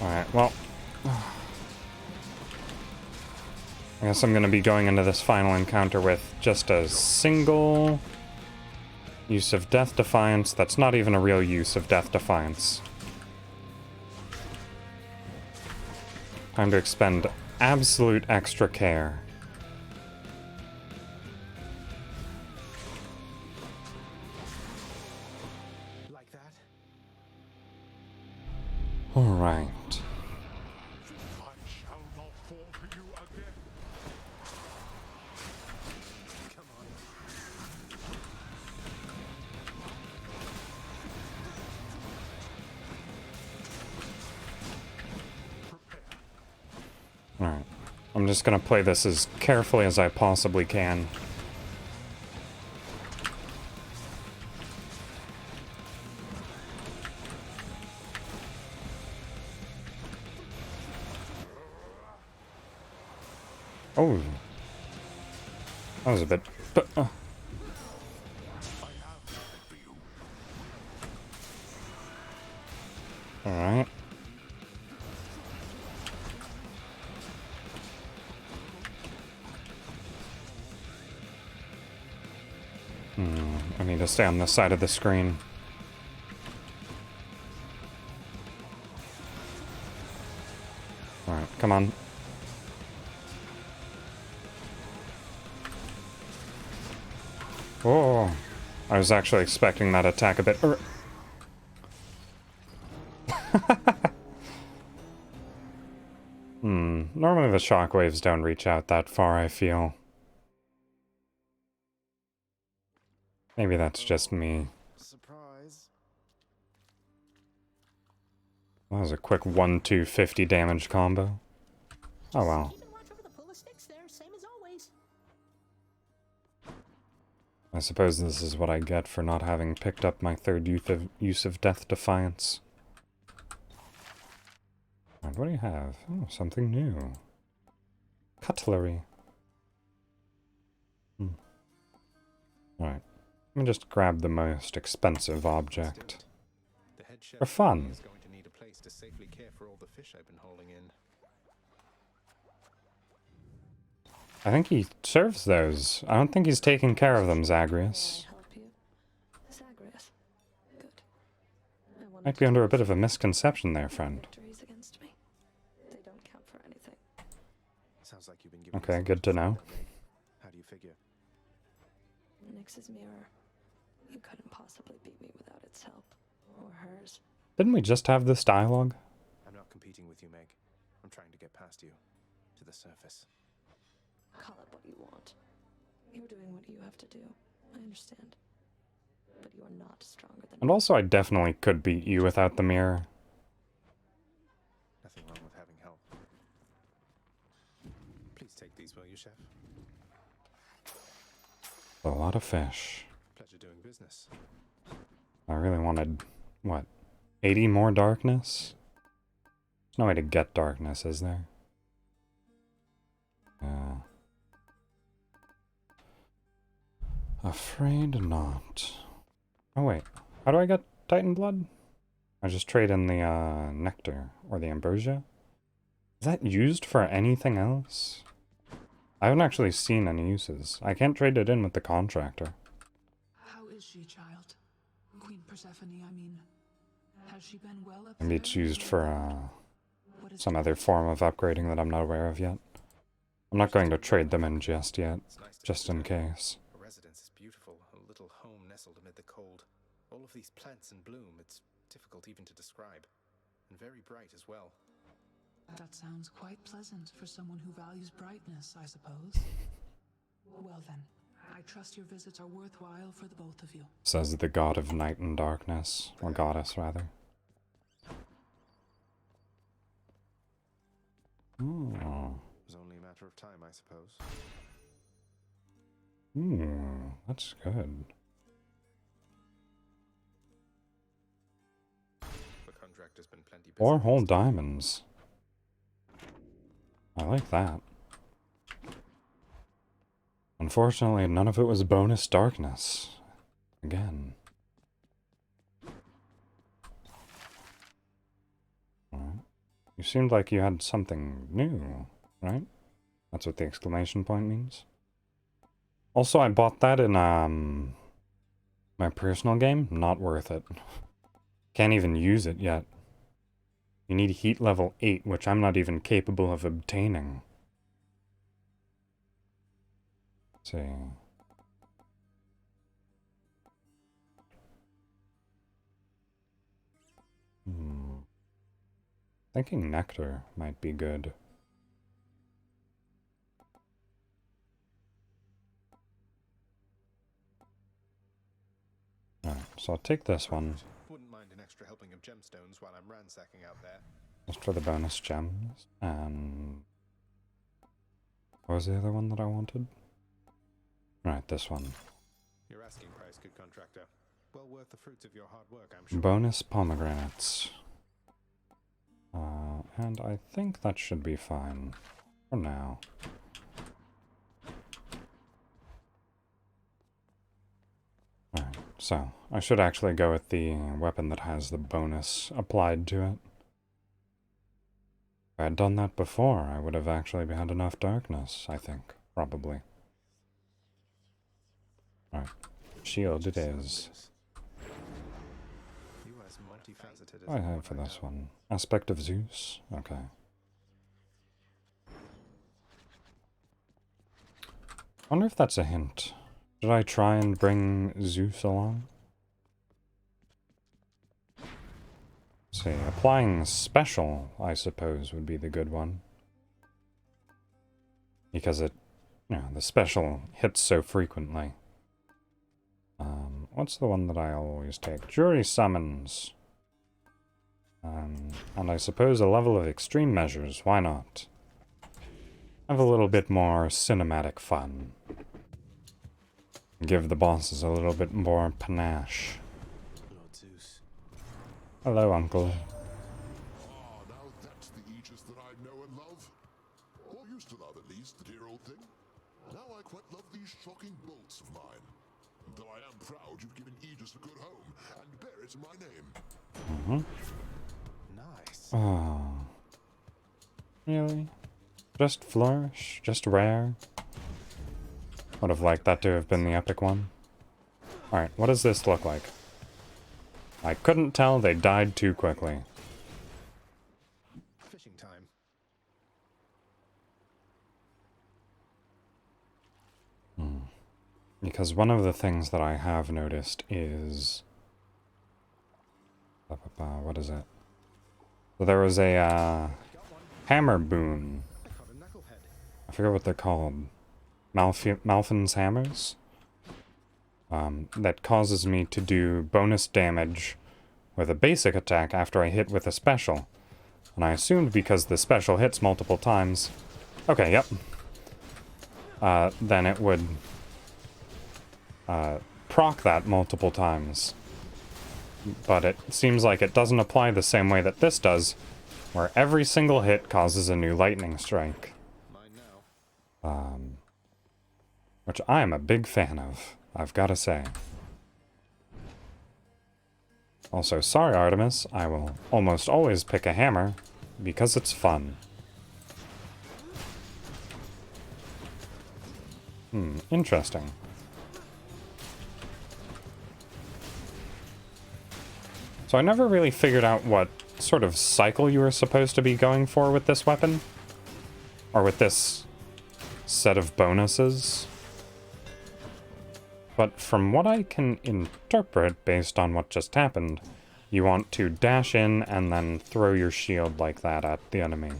Alright, well. I guess I'm gonna be going into this final encounter with just a single use of Death Defiance. That's not even a real use of Death Defiance. Time to expend absolute extra care. Like that? Alright. I shall not fall to you again. Come on. Alright. I'm just gonna play this as carefully as I possibly can. Oh. That was a bit... Alright. I need to stay on this side of the screen. Alright, come on. Oh, I was actually expecting that attack a bit. Normally the shockwaves don't reach out that far, I feel. Maybe that's just me. Surprise. That was a quick 1-2 50 damage combo. Oh well. Keeping watch over the pull of sticks there, same as always. I suppose this is what I get for not having picked up my third use of Death Defiance. Alright, what do you have? Oh, something new. Cutlery. Alright. Let me just grab the most expensive object. The head chef For fun. is going to need a place to safely care for all the fish I've been hauling in. I think he serves those. I don't think he's taking care of them, May Zagreus. I help you? Zagreus. Good. I wanted Might to be under a teach bit of a you misconception there, your friend. victories against me. They don't count for anything. Sounds like you've been given Okay, some good to know. feedback, Meg. How do you figure? Nyx's mirror. You couldn't possibly beat me without its help. Or hers. Didn't we just have this dialogue? I'm not competing with you, Meg. I'm trying to get past you. To the surface. Call it what you want. You're doing what you have to do. I understand. But you are not stronger than And also, I definitely could beat you without the mirror. Nothing wrong with having help. Please take these, will you, chef? A lot of fish. Pleasure doing business. I really wanted, what, 80 more darkness? There's no way to get darkness, is there? Yeah. Afraid not. Oh wait, how do I get Titan Blood? I just trade in the nectar or the ambrosia. Is that used for anything else? I haven't actually seen any uses. I can't trade it in with the contractor. How is she, child? Queen Persephone, I mean. Has she been well up Maybe it's there? used for What is some it? other form of upgrading that I'm not aware of yet. I'm not going to trade them in just yet, It's nice to just in visit. case. A residence is beautiful, a little home nestled amid the cold. All of these plants in bloom, it's difficult even to describe. And very bright as well. That sounds quite pleasant for someone who values brightness, I suppose. Well then, I trust your visits are worthwhile for the both of you. Says the god of night and darkness, or goddess rather. Oh. It was only a matter of time, I suppose. That's good. The contractor's been plenty busy. 4 whole diamonds. I like that. Unfortunately, none of it was bonus darkness. Again. Alright. You seemed like you had something new, right? That's what the exclamation point means. Also, I bought that in, my personal game. Not worth it. Can't even use it yet. You need heat level 8, which I'm not even capable of obtaining. Let's see. Thinking nectar might be good. Alright, so I'll take this one. Wouldn't mind an extra helping of gemstones while I'm ransacking out there. Just for the bonus gems. And what was the other one that I wanted? Right, this one. Your asking price, good contractor. Well worth the fruits of your hard work, I'm sure. Bonus pomegranates. And I think that should be fine for now. Alright, so I should actually go with the weapon that has the bonus applied to it. If I had done that before, I would have actually had enough darkness, I think. Probably. Alright, shield it is. You as multifaceted as What do I have for this one? Aspect of Zeus? Okay. I wonder if that's a hint. Should I try and bring Zeus along? Let's see, applying special, I suppose, would be the good one. Because it, you know, the special hits so frequently. What's the one that I always take? Jury summons. And I suppose a level of extreme measures, why not? Have a little bit more cinematic fun. Give the bosses a little bit more panache. Lord Zeus. Hello, Uncle. Ah, now that's the Aegis that I know and love. Or used to love, at least, the dear old thing. Now I quite love these shocking bolts of mine. Though I am proud you've given Aegis a good home, and bear it in my name. Nice. Oh. Really? Just flourish? Just rare? Would have liked that to have been the epic one. Alright, what does this look like? I couldn't tell, they died too quickly. Fishing time. Because one of the things that I have noticed is... What is it? So there was a, hammer boon. I caught a knucklehead. I forget what they're called. Malfin's hammers? That causes me to do bonus damage with a basic attack after I hit with a special. And I assumed because the special hits multiple times... Okay, yep. Then it would... proc that multiple times. But it seems like it doesn't apply the same way that this does, where every single hit causes a new lightning strike. Mine now. Which I am a big fan of, I've gotta say. Also, sorry Artemis, I will almost always pick a hammer, because it's fun. Interesting. So I never really figured out what sort of cycle you were supposed to be going for with this weapon. Or with this set of bonuses. But from what I can interpret based on what just happened, you want to dash in and then throw your shield like that at the enemy.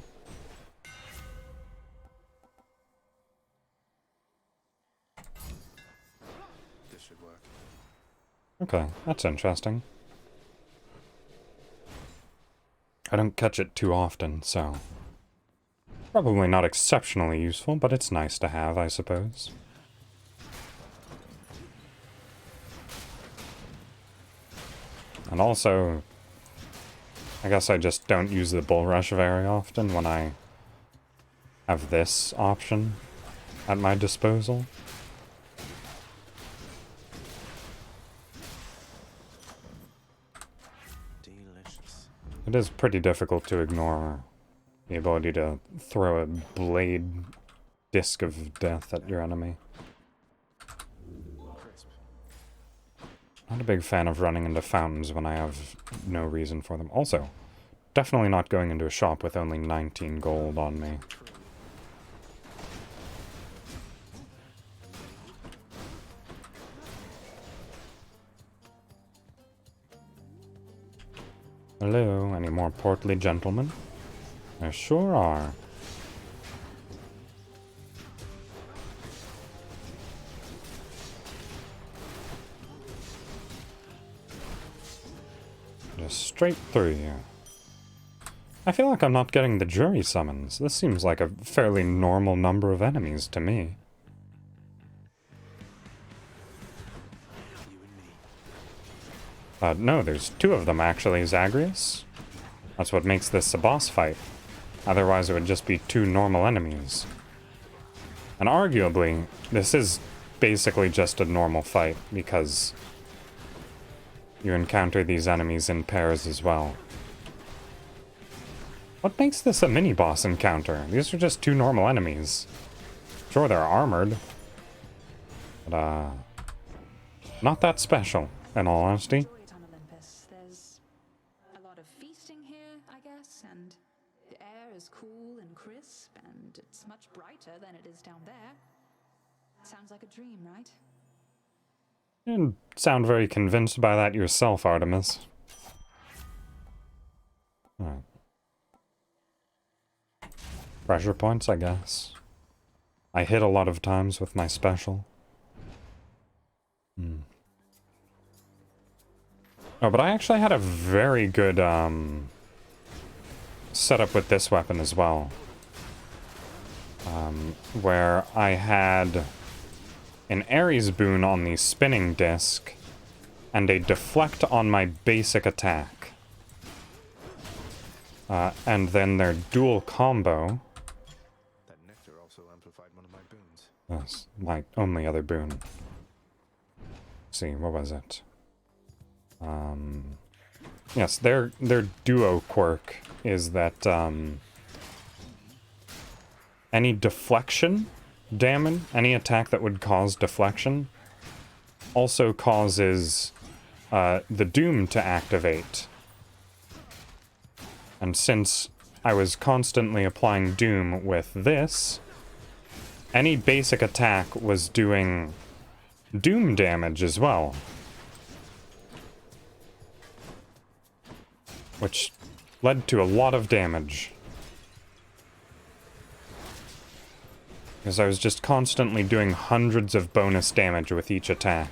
This should work. Okay, that's interesting. I don't catch it too often, so... Probably not exceptionally useful, but it's nice to have, I suppose. And also... I guess I just don't use the bull rush very often when I have this option at my disposal. Delicious. It is pretty difficult to ignore the ability to throw a blade disc of death at your enemy. Crisp. Not a big fan of running into fountains when I have no reason for them. Also, definitely not going into a shop with only 19 gold on me. Hello, any more portly gentlemen? There sure are. Just straight through here. I feel like I'm not getting the jury summons. This seems like a fairly normal number of enemies to me. You and me. No, there's two of them actually, Zagreus. That's what makes this a boss fight. Otherwise it would just be two normal enemies. And arguably, this is basically just a normal fight, because you encounter these enemies in pairs as well. What makes this a mini-boss encounter? These are just two normal enemies. Sure, they're armored. But, not that special, in all honesty. Enjoy it on Olympus. There's a lot of feasting here, I guess, and the air is cool and crisp, and it's much brighter than it is down there. Sounds like a dream, right? You sound very convinced by that yourself, Artemis. Alright. Pressure points, I guess. I hit a lot of times with my special. Oh, but I actually had a very good, setup with this weapon as well. Where I had an Ares boon on the spinning disc, and a deflect on my basic attack. And then their dual combo. That nectar also amplified one of my boons. That's my only other boon. Let's see, what was it? Yes, their duo quirk is that any deflection damage, any attack that would cause deflection, also causes the Doom to activate. And since I was constantly applying Doom with this, any basic attack was doing Doom damage as well. Which led to a lot of damage. Because I was just constantly doing hundreds of bonus damage with each attack.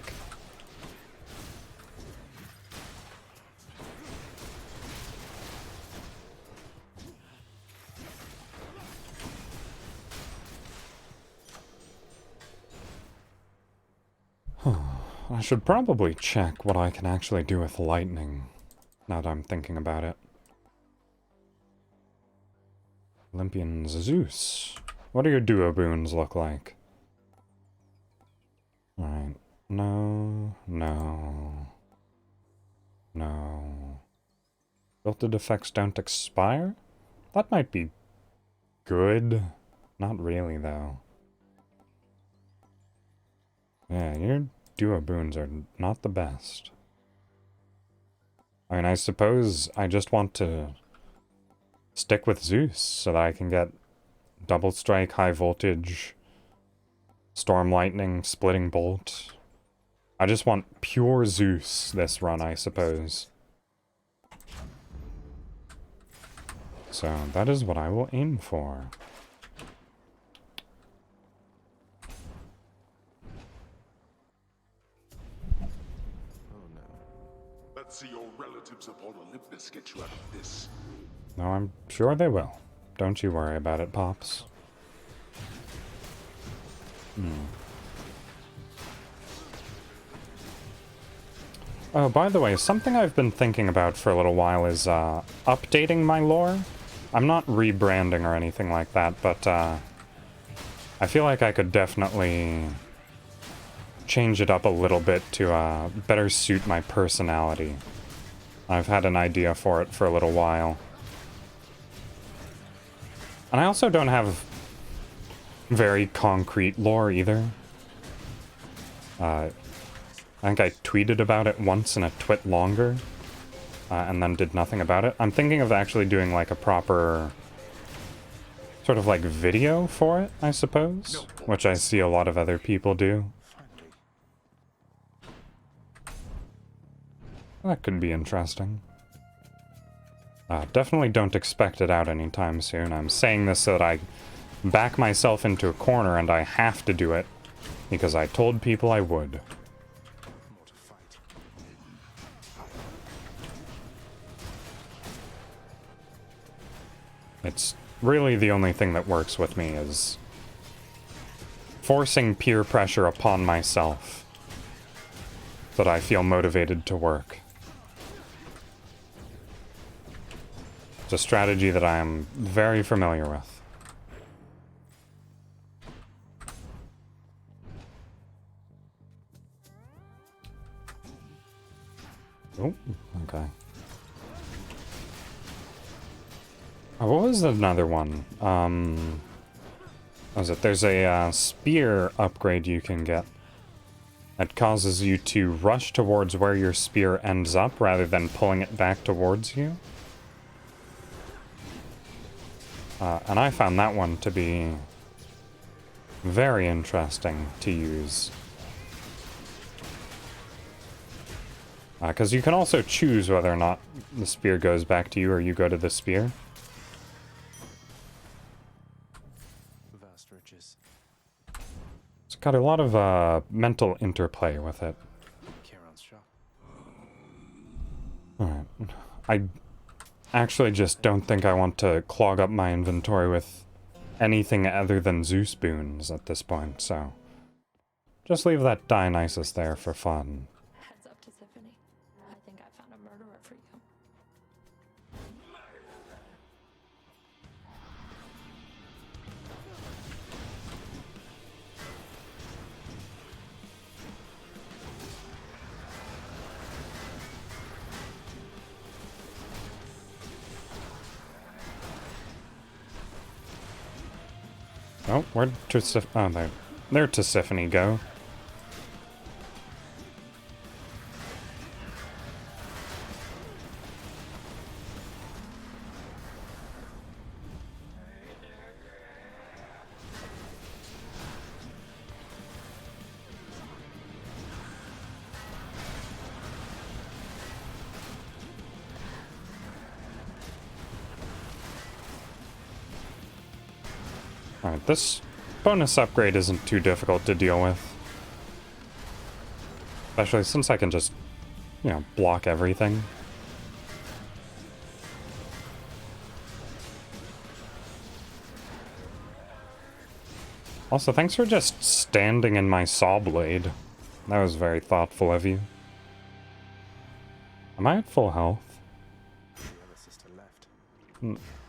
I should probably check what I can actually do with lightning, now that I'm thinking about it. Olympian Zeus. What do your duo boons look like? Alright. No. Filtered effects don't expire? That might be good. Not really, though. Yeah, your duo boons are not the best. I mean, I suppose I just want to stick with Zeus so that I can get double strike, high voltage, storm lightning, splitting bolt. I just want pure Zeus this run, I suppose. So that is what I will aim for. Let's see your relatives upon Olympus get you out of this. No, I'm sure they will. Don't you worry about it, Pops. Oh, by the way, something I've been thinking about for a little while is updating my lore. I'm not rebranding or anything like that, but I feel like I could definitely change it up a little bit to better suit my personality. I've had an idea for it for a little while. And I also don't have very concrete lore either. I think I tweeted about it once in a twit longer, and then did nothing about it. I'm thinking of actually doing like a proper sort of like video for it, I suppose, which I see a lot of other people do. That could be interesting. Definitely don't expect it out anytime soon. I'm saying this so that I back myself into a corner and I have to do it because I told people I would. It's really the only thing that works with me is forcing peer pressure upon myself so that I feel motivated to work. It's a strategy that I am very familiar with. Oh, okay. Oh, what was another one? What was it? There's a spear upgrade you can get that causes you to rush towards where your spear ends up rather than pulling it back towards you. And I found that one to be very interesting to use. Because you can also choose whether or not the spear goes back to you or you go to the spear. Vast riches. It's got a lot of mental interplay with it. Charon's shop. Alright. I actually just don't think I want to clog up my inventory with anything other than Zeus boons at this point, so Just leave that Dionysus there for fun. Heads up to Tiffany. I think I found a murderer for you. Oh, where'd oh, there Tisiphone go? Alright, this bonus upgrade isn't too difficult to deal with. Especially since I can just, you know, block everything. Also, thanks for just standing in my saw blade. That was very thoughtful of you. Am I at full health? The other sister left.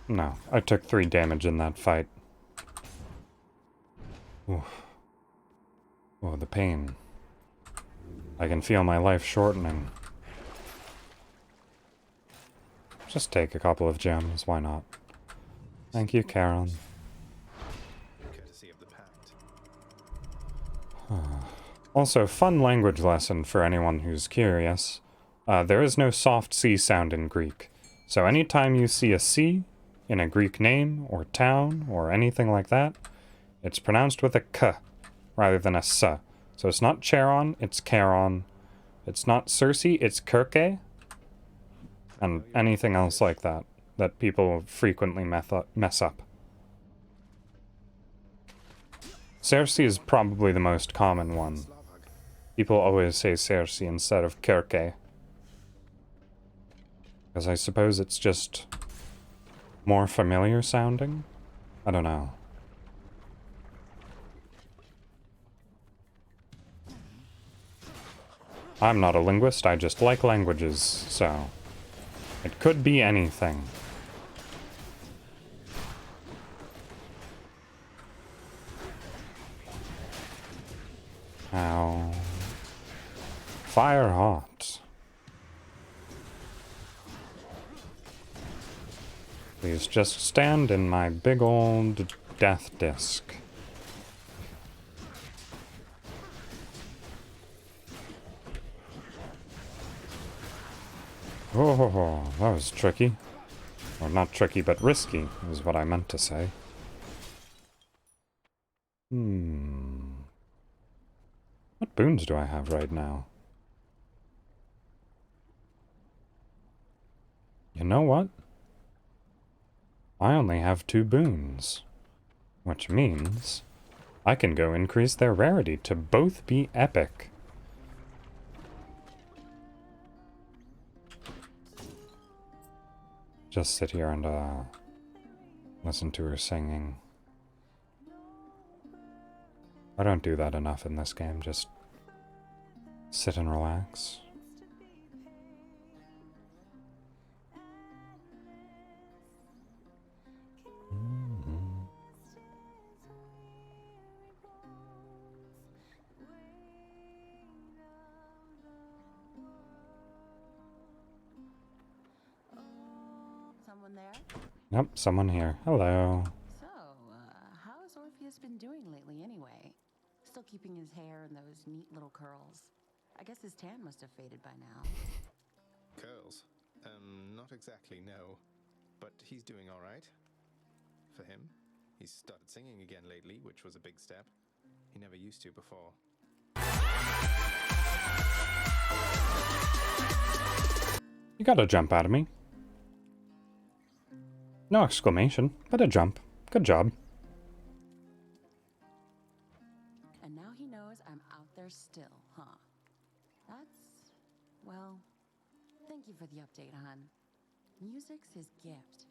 No, I took 3 damage in that fight. Oof. Oh, the pain. I can feel my life shortening. Just take a couple of gems, why not? Thank you, Karen. Courtesy of the pact. Also, fun language lesson for anyone who's curious. There is no soft C sound in Greek. So anytime you see a C in a Greek name or town or anything like that, it's pronounced with a K rather than a S. So it's not Charon, it's Charon. It's not Circe, it's Kirke. And anything else like that that people frequently mess up. Circe is probably the most common one. People always say Circe instead of Kirke. Because I suppose it's just more familiar sounding? I don't know. I'm not a linguist, I just like languages, so it could be anything. Ow. Fire hot. Please just stand in my big old death disc. Oh, that was tricky. Or not tricky, but risky, is what I meant to say. What boons do I have right now? You know what? I only have 2 boons. Which means I can go increase their rarity to both be epic. Just sit here and listen to her singing. I don't do that enough in this game, just sit and relax. Someone there? Yep, someone here. Hello. So, how's Orpheus been doing lately anyway? Still keeping his hair in those neat little curls. I guess his tan must have faded by now. Curls? Not exactly, no. But he's doing alright. For him. He's started singing again lately, which was a big step. He never used to before. You got a jump out of me. No exclamation, but a jump. Good job. And now he knows I'm out there still, huh? That's... well... thank you for the update, hon. Music's his gift.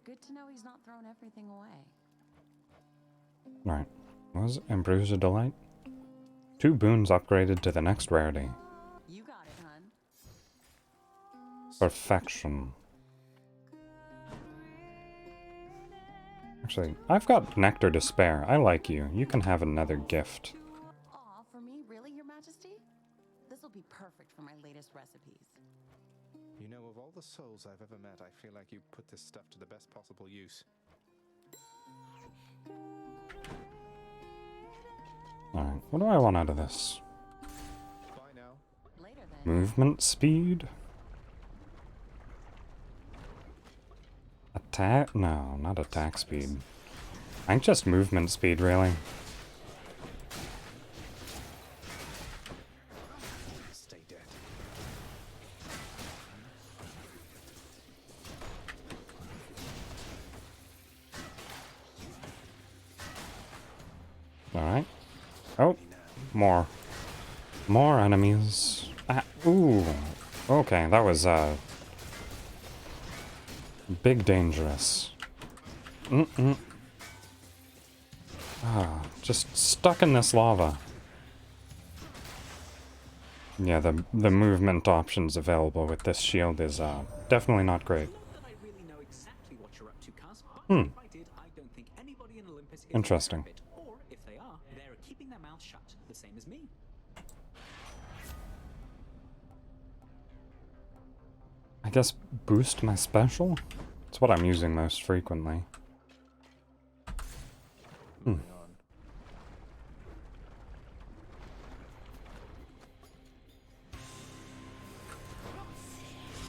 Good to know he's not thrown everything away. Right. Was Ambrosia Delight? 2 boons upgraded to the next rarity. You got it, hun. Perfection. Actually, I've got nectar to spare. I like you. You can have another gift. Aw, for me? Really, Your Majesty? This'll be perfect for my latest recipes. You know, of all the souls I've ever met, I feel like you put this stuff to the best possible use. Alright, what do I want out of this? Bye now. Later then. Movement speed? Attack? No, not attack speed. I think just movement speed, really. Stay dead. Alright. Oh, more. More enemies. Ah, ooh. Okay, that was, big dangerous. Ah, just stuck in this lava. Yeah, the movement options available with this shield is, definitely not great. Not that I really know exactly what you're up to, Cuz, but Hmm. if I did, I don't think anybody in Olympus is Interesting. aware of it. Or if they are, they're keeping their mouths shut, the same as me. I guess boost my special? It's what I'm using most frequently. Moving on.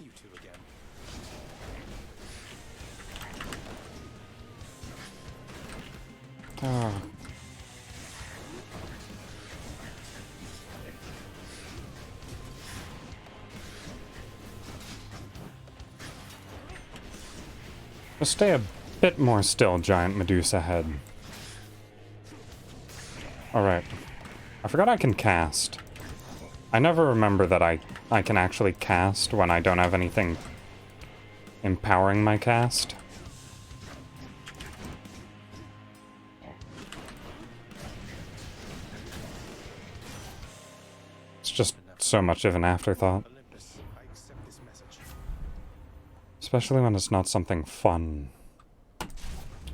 You two again. Ah. Just stay a bit more still, giant Medusa head. Alright. I forgot I can cast. I never remember that I can actually cast when I don't have anything empowering my cast. It's just so much of an afterthought. Olympus, I accept this message. Especially when it's not something fun.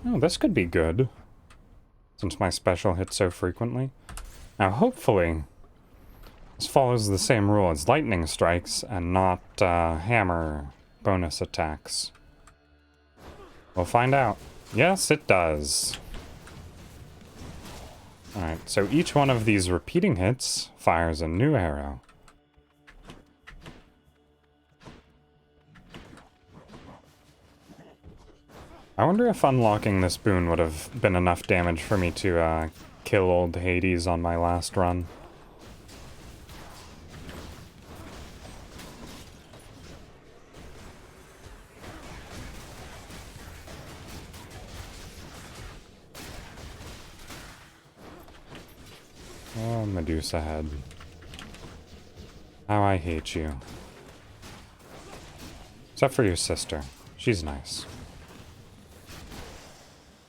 Oh, this could be good. Since my special hits so frequently. Now, hopefully, this follows the same rule as lightning strikes and not hammer bonus attacks. We'll find out. Yes, it does. Alright, so each one of these repeating hits fires a new arrow. I wonder if unlocking this boon would have been enough damage for me to kill old Hades on my last run. Oh, Medusa head. How I hate you. Except for your sister. She's nice.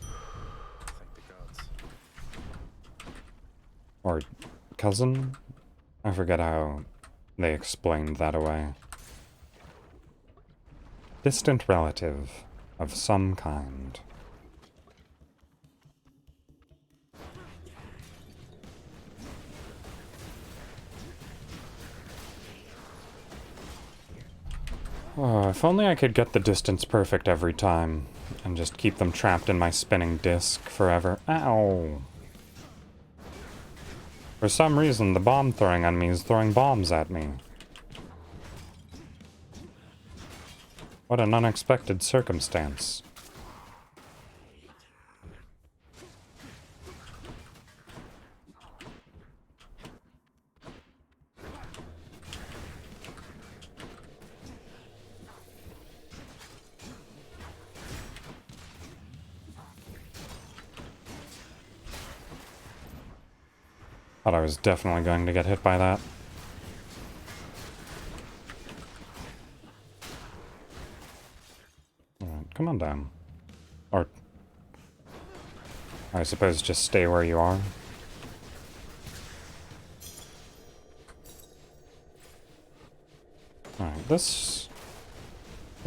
Thank the gods. Or cousin? I forget how they explained that away. Distant relative of some kind. Oh, if only I could get the distance perfect every time, and just keep them trapped in my spinning disc forever. Ow! For some reason, the bomb throwing on me is throwing bombs at me. What an unexpected circumstance. Thought I was definitely going to get hit by that. Alright, come on down. Or, I suppose just stay where you are. This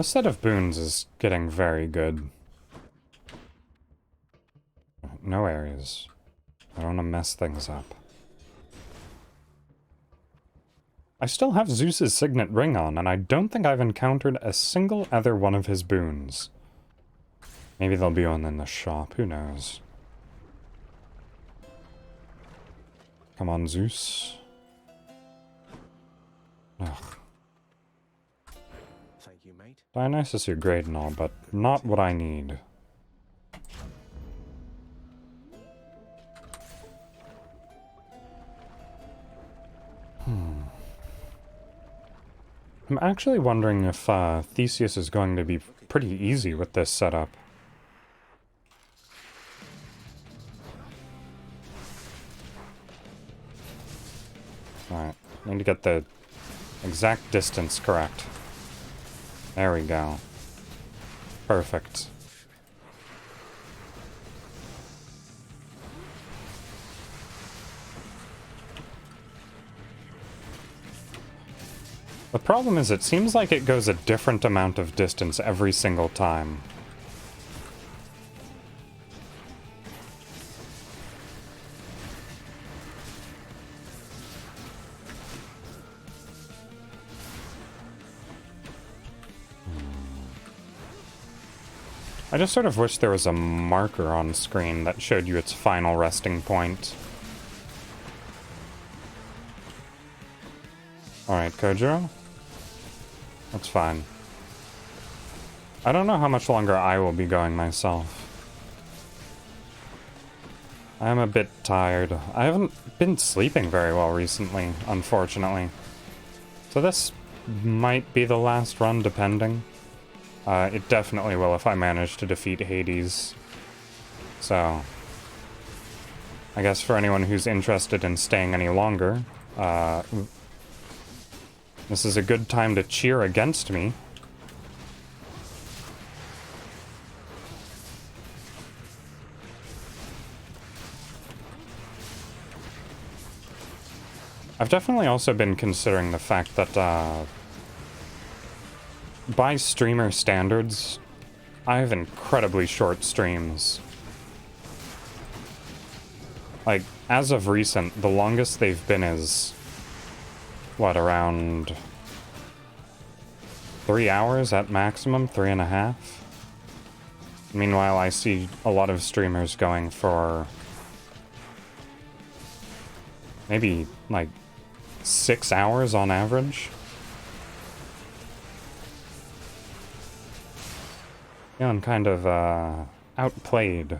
set of boons is getting very good. No areas. I don't want to mess things up. I still have Zeus's signet ring on, and I don't think I've encountered a single other one of his boons. Maybe there'll be one in the shop, who knows. Come on, Zeus. Ugh. Thank you, mate. Dionysus, you're great and all, but not what I need. I'm actually wondering if Theseus is going to be pretty easy with this setup. Alright, need to get the exact distance correct. There we go. Perfect. The problem is it seems like it goes a different amount of distance every single time. I just sort of wish there was a marker on screen that showed you its final resting point. Alright, Kojiro. That's fine. I don't know how much longer I will be going myself. I am a bit tired. I haven't been sleeping very well recently, unfortunately. So this might be the last run, depending. It definitely will if I manage to defeat Hades. So, I guess for anyone who's interested in staying any longer, this is a good time to cheer against me. I've definitely also been considering the fact that, by streamer standards, I have incredibly short streams. Like, as of recent, the longest they've been is, what, around 3 hours at maximum? 3.5? Meanwhile, I see a lot of streamers going for maybe, like, 6 hours on average. Feeling kind of, outplayed.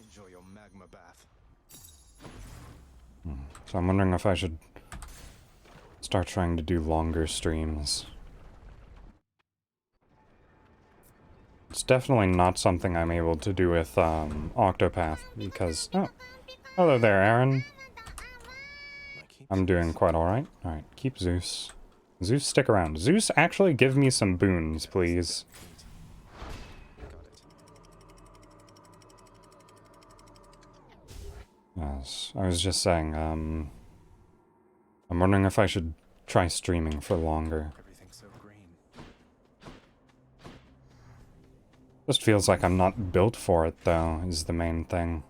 Enjoy your magma bath. So I'm wondering if I should start trying to do longer streams. It's definitely not something I'm able to do with, Octopath, because... Oh, hello there, Aaron. I'm doing quite alright. Alright, keep Zeus. Zeus, stick around. Zeus, actually give me some boons, please. Yes, I was just saying, I'm wondering if I should try streaming for longer. Everything's so green. Just feels like I'm not built for it, though, is the main thing.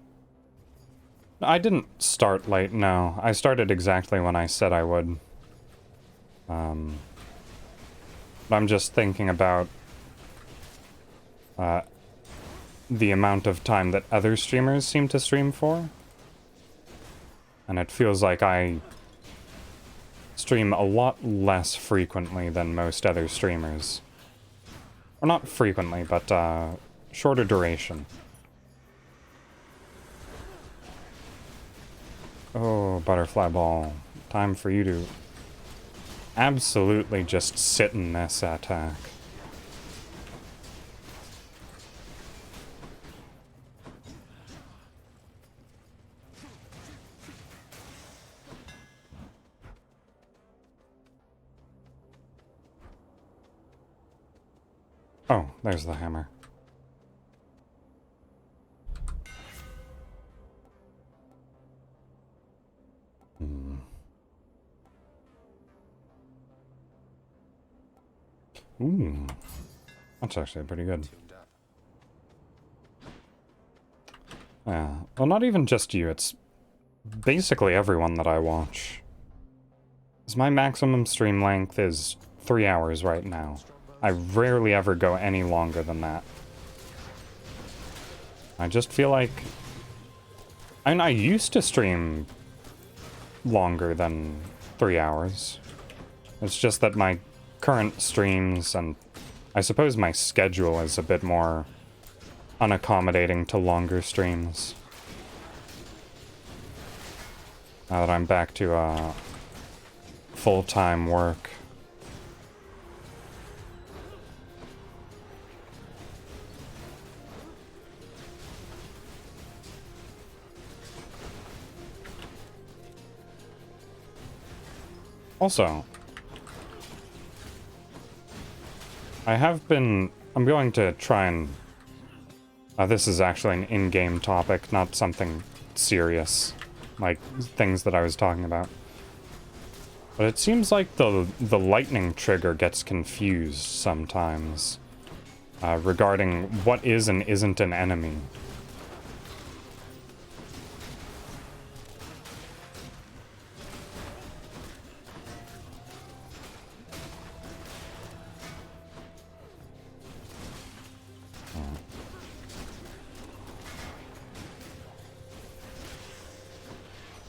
I didn't start late, no. I started exactly when I said I would. I'm just thinking about the amount of time that other streamers seem to stream for. And it feels like I stream a lot less frequently than most other streamers. Or not frequently, but shorter duration. Oh, butterfly ball. Time for you to absolutely just sit in this attack. Oh, there's the hammer. Ooh. That's actually pretty good. Tuned up. Yeah. Well, not even just you, it's basically everyone that I watch. 'Cause my maximum stream length is 3 hours right now. I rarely ever go any longer than that. I just feel like... I used to stream longer than 3 hours. It's just that my current streams and I suppose my schedule is a bit more unaccommodating to longer streams. Now that I'm back to full-time work. Also, I'm going to try and... this is actually an in-game topic, not something serious, like things that I was talking about. But it seems like the lightning trigger gets confused sometimes, regarding what is and isn't an enemy.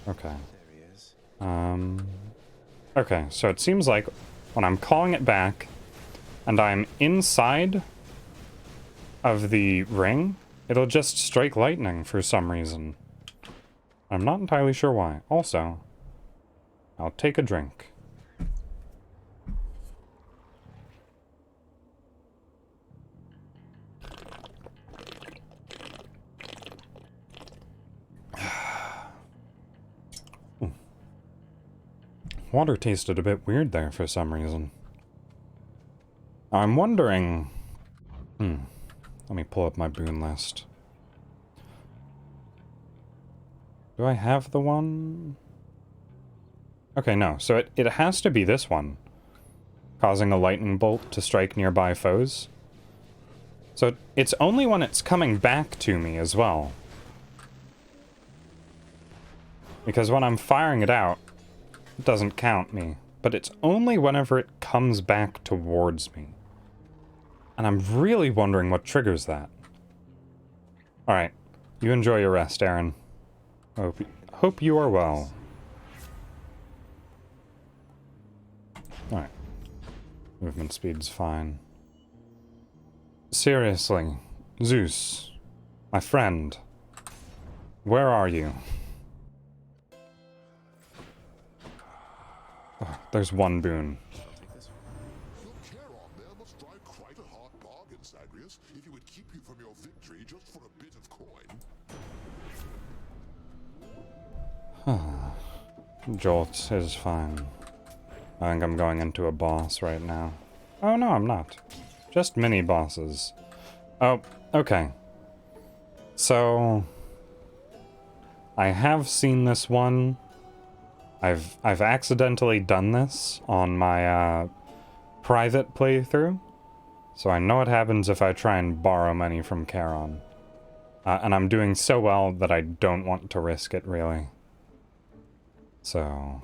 Okay. There he is. Okay, so it seems like when I'm calling it back and I'm inside of the ring, it'll just strike lightning for some reason. I'm not entirely sure why. Also, I'll take a drink. Water tasted a bit weird there for some reason. I'm wondering... let me pull up my boon list. Do I have the one? Okay, no. So it has to be this one. Causing a lightning bolt to strike nearby foes. So it's only when it's coming back to me as well. Because when I'm firing it out, it doesn't count me, but it's only whenever it comes back towards me. And I'm really wondering what triggers that. Alright, you enjoy your rest, Aaron. Hope you are well. Alright. Movement speed's fine. Seriously, Zeus, my friend, where are you? Oh, there's one boon. Your care on there must drive quite a hard bargain, Zagreus, if it would keep you from your victory just for a bit of coin. Jolt is fine. I think I'm going into a boss right now. Oh no, I'm not. Just mini bosses. Oh, okay. So I have seen this one. I've accidentally done this on my private playthrough, so I know what happens if I try and borrow money from Charon. And I'm doing so well that I don't want to risk it, really. So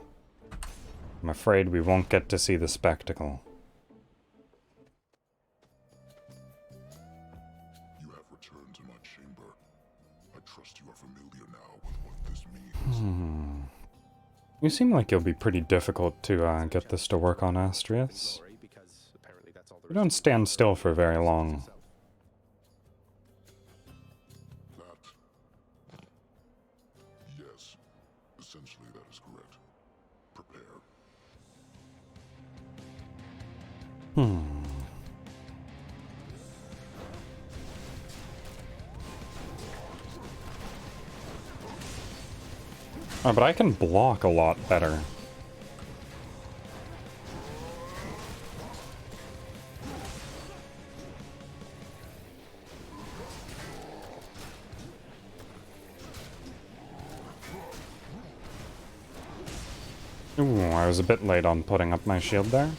I'm afraid we won't get to see the spectacle. You have returned to my chamber. I trust you are familiar now with what this means. You seem like you'll be pretty difficult to get this to work on, Astrius. Because apparently that's all You don't stand still for very long. That... Yes. Essentially, that is correct. Prepare. Oh, but I can block a lot better. Ooh, I was a bit late on putting up my shield there.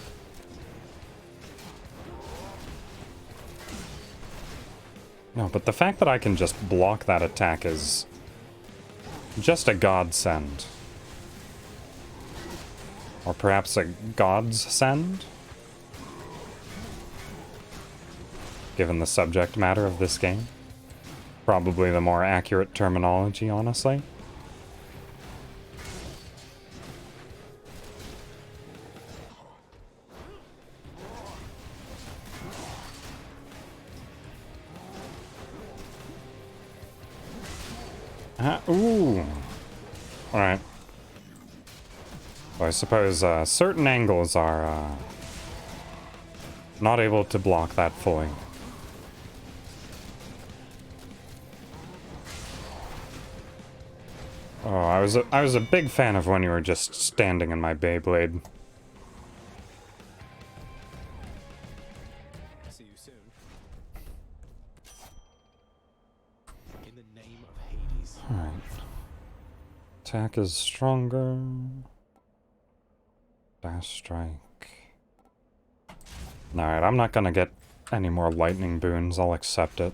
No, but the fact that I can just block that attack is just a godsend. Or perhaps a god's send? Given the subject matter of this game. Probably the more accurate terminology, honestly. Ooh. Alright. So I suppose certain angles are not able to block that fully. Oh, I was a big fan of when you were just standing in my Beyblade. See you soon. In the name of Hades. Alright. Attack is stronger. Dash strike. Alright, I'm not gonna get any more lightning boons, I'll accept it.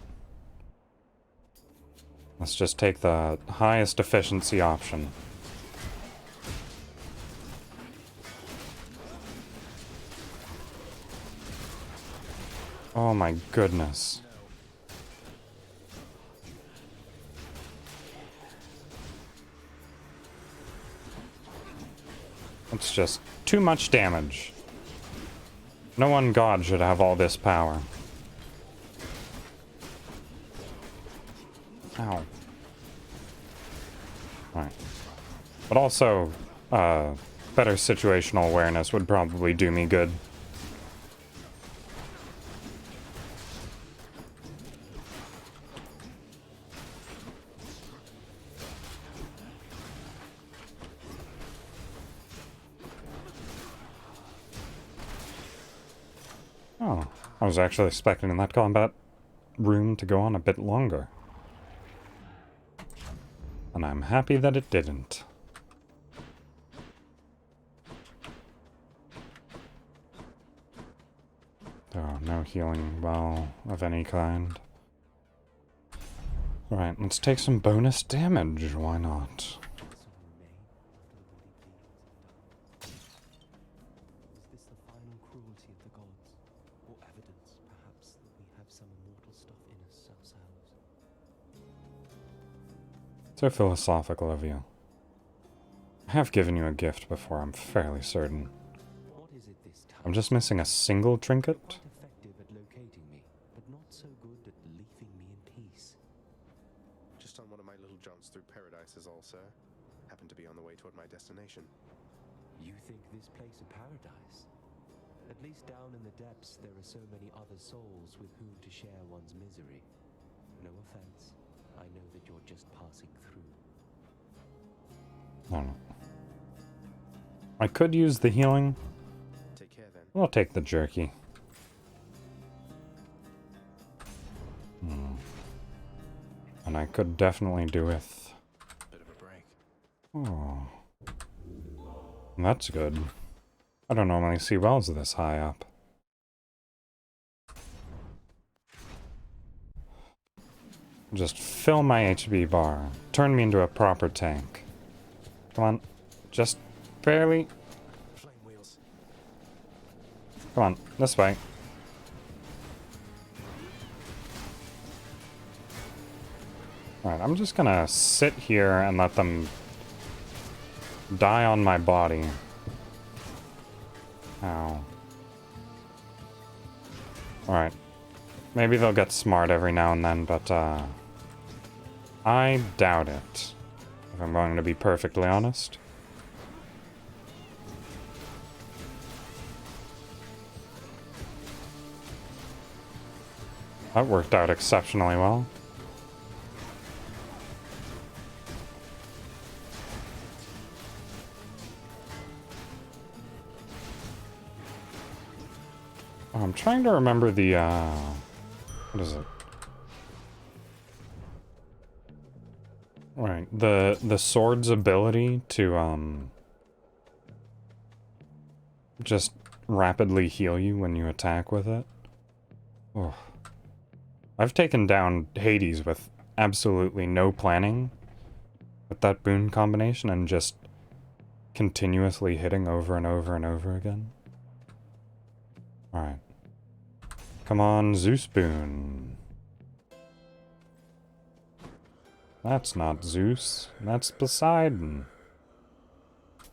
Let's just take the highest efficiency option. Oh my goodness. It's just too much damage. No one god should have all this power. Ow. Alright. But also, better situational awareness would probably do me good. Oh, I was actually expecting that combat room to go on a bit longer. And I'm happy that it didn't. Oh, no healing well of any kind. Alright, let's take some bonus damage, why not? Is this the final cruelty of the gods? Or evidence, perhaps, that we have some immortal stuff in us ourselves? So philosophical of you. I have given you a gift before, I'm fairly certain. What is it this time? I'm just missing a single trinket. Quite effective at locating me, but not so good at leaving me in peace. Just on one of my little jaunts through paradise is all, sir. Happened to be on the way toward my destination. You think this place a paradise? At least down in the depths there are so many other souls with whom to share one's misery. No offense. I know that you're just passing through. I don't know. I could use the healing. Take care then. We'll take the jerky. And I could definitely do with... Bit of a break. Oh. That's good. I don't normally see wells this high up. Just fill my HP bar. Turn me into a proper tank. Come on. Just barely. Flame wheels. Come on. This way. Alright, I'm just gonna sit here and let them die on my body. Ow. Alright. Maybe they'll get smart every now and then, but, I doubt it. If I'm going to be perfectly honest. That worked out exceptionally well. Oh, I'm trying to remember the, what is it? Right, the sword's ability to, just rapidly heal you when you attack with it. Oh. I've taken down Hades with absolutely no planning with that boon combination and just continuously hitting over and over and over again. Alright. Come on, Zeus boon. That's not Zeus. That's Poseidon. I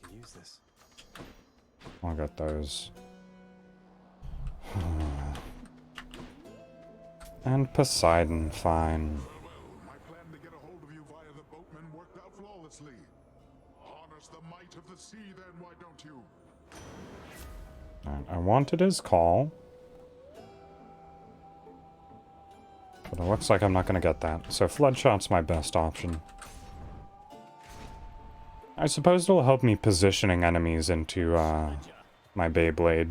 could use this. I'll get those. And Poseidon, fine. Well, my plan to get a hold of you via the boatman worked out flawlessly. Harness the might of the sea then, why don't you? Alright, I wanted his call. But it looks like I'm not gonna get that. So Floodshot's my best option. I suppose it'll help me positioning enemies into, my Beyblade.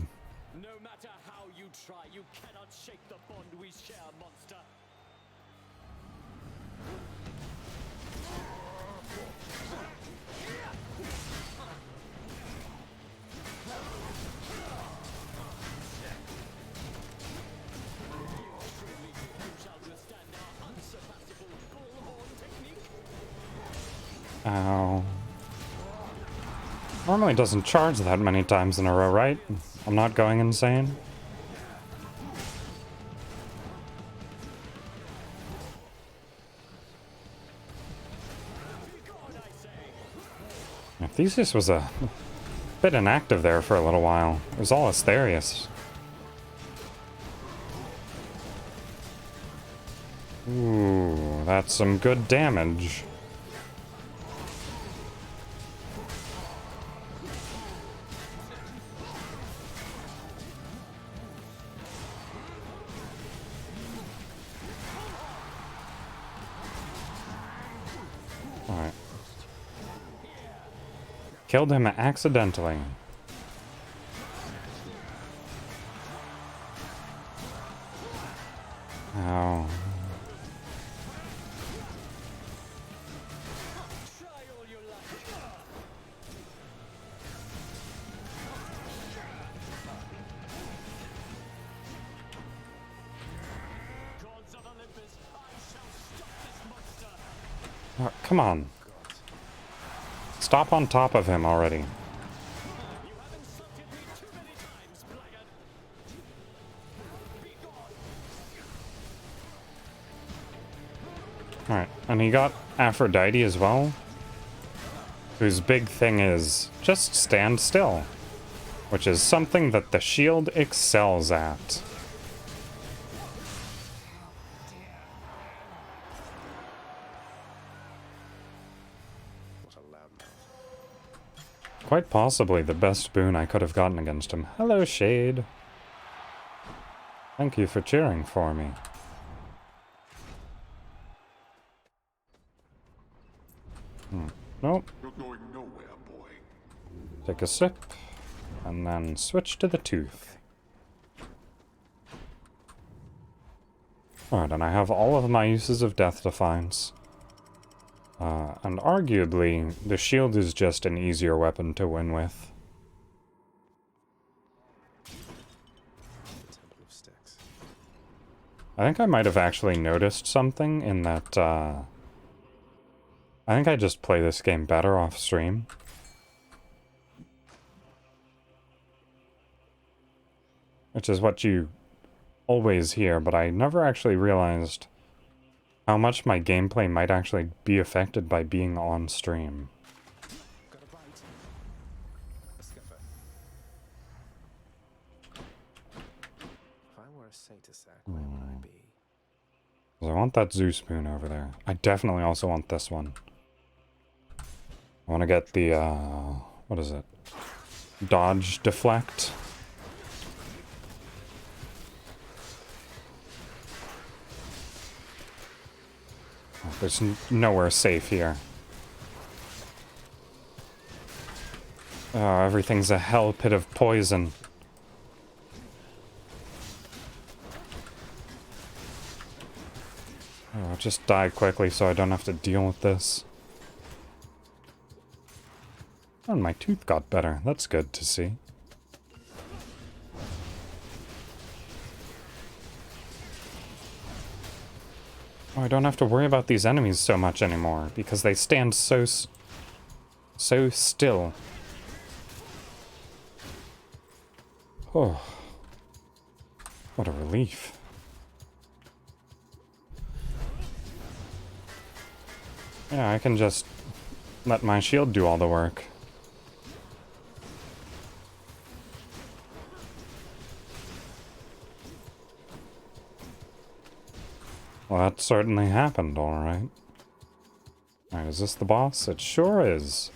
No matter how you try, you cannot shake the bond we share, monster. Ow. Normally doesn't charge that many times in a row, right? I'm not going insane. Yeah, Theseus was a bit inactive there for a little while. It was all Asterius. Ooh, that's some good damage. Alright. Killed him accidentally. Ow. Oh, come on. Stop on top of him already. Alright, and he got Aphrodite as well, whose big thing is just stand still, which is something that the shield excels at. What a loudmouth. Quite possibly the best boon I could have gotten against him. Hello, Shade. Thank you for cheering for me. Nope. You're going nowhere, boy. Take a sip, and then switch to the tooth. Alright, and I have all of my uses of Death Defiance. And arguably, the shield is just an easier weapon to win with. The Temple of Styx. I think I might have actually noticed something in that, I think I just play this game better off stream. Which is what you always hear, but I never actually realized how much my gameplay might actually be affected by being on stream. Got a bite. A skipper. If I were a satyr sack, where would I be? 'Cause I want that Zeus spoon over there. I definitely also want this one. I want to get the, what is it? Dodge deflect. Oh, there's nowhere safe here. Oh, everything's a hell pit of poison. Oh, just die quickly so I don't have to deal with this. Oh, and my tooth got better. That's good to see. Oh, I don't have to worry about these enemies so much anymore, because they stand so still. Oh. What a relief. Yeah, I can just let my shield do all the work. Well, that certainly happened, alright. Alright, is this the boss? It sure is.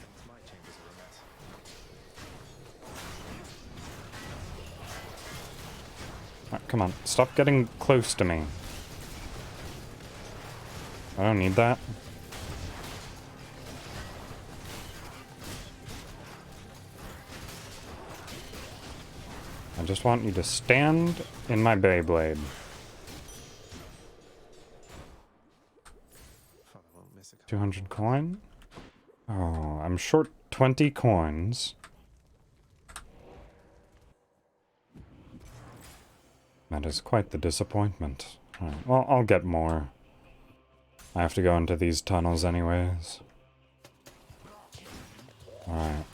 Alright, come on, stop getting close to me. I don't need that. I just want you to stand in my Beyblade. 200 coin? Oh, I'm short 20 coins. That is quite the disappointment. Alright, well, I'll get more. I have to go into these tunnels anyways. Alright.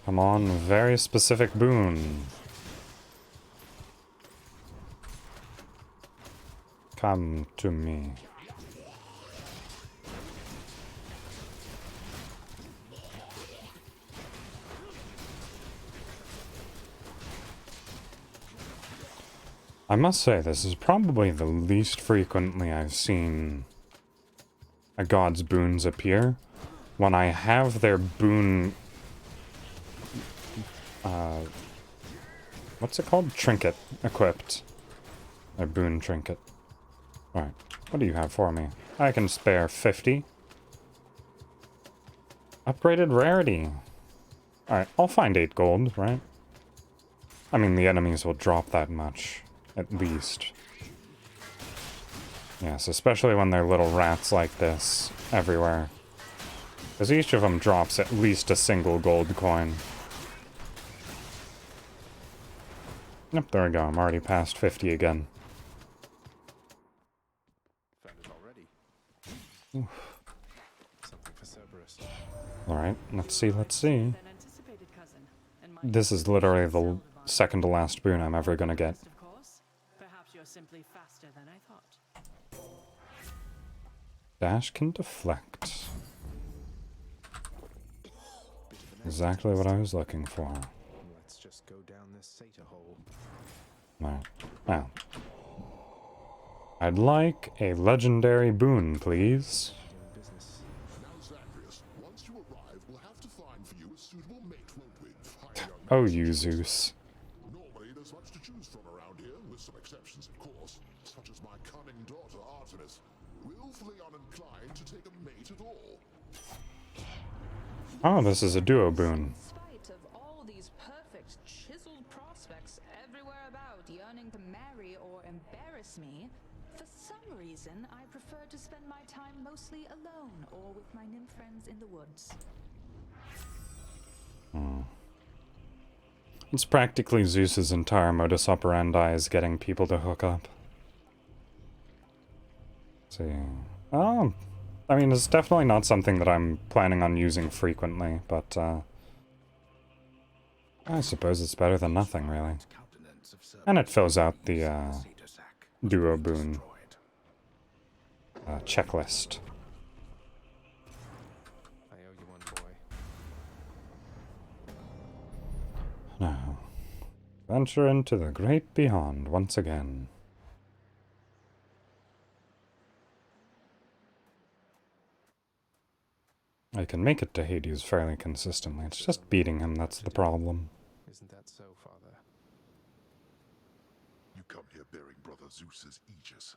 Come on, very specific boon. Come to me. I must say, this is probably the least frequently I've seen a god's boons appear. When I have their boon... what's it called? Trinket equipped. Their boon trinket. Alright, what do you have for me? I can spare 50. Upgraded rarity. Alright, I'll find 8 gold, right? I mean, the enemies will drop that much. At least. Yes, especially when they're little rats like this everywhere. Because each of them drops at least a single gold coin. Yep, there we go. I'm already past 50 again. Found it already. Oof. Something for Cerberus. Alright, let's see. This is literally the second to last boon I'm ever gonna get. Simply faster than I thought. Dash can deflect. Exactly what I was looking for. Let's just go down this Sata hole. Right. Now, I'd like a legendary boon, please. Now, Zagreus, once you arrive, we'll have to find for you a suitable mate, won't we? Fine, young Oh, man. you Zeus. Normally, there's much to choose from around here, with some exceptions, of course, such as my cunning daughter, Artemis, willfully uninclined to take a mate at all. Oh, this is a duo boon. In spite of all these perfect, chiseled prospects everywhere about yearning to marry or embarrass me, for some reason I prefer to spend my time mostly alone or with my nymph friends in the woods. It's practically Zeus's entire modus operandi is getting people to hook up. Let's see. Oh, I mean, it's definitely not something that I'm planning on using frequently, but I suppose it's better than nothing, really. And it fills out the duo boon checklist. I owe you one, boy. Now, venture into the great beyond once again. I can make it to Hades fairly consistently. It's just beating him that's the problem. Isn't that so, Father? You come here bearing brother Zeus's aegis.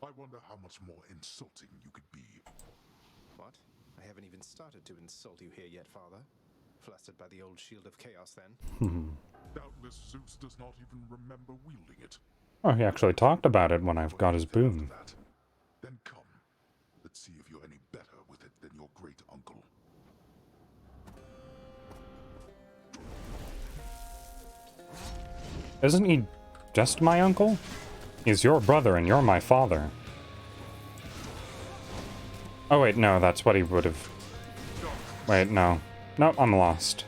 I wonder how much more insulting you could be. What? I haven't even started to insult you here yet, Father. Flustered by the old shield of chaos, then? Doubtless Zeus does not even remember wielding it. Oh, he actually talked about it when I've got his boon. Then come. Let's see if you're any better with it than your great uncle. Isn't he just my uncle? He's your brother and you're my father. Oh wait, no, that's what he would have... Wait, no. Nope, I'm lost.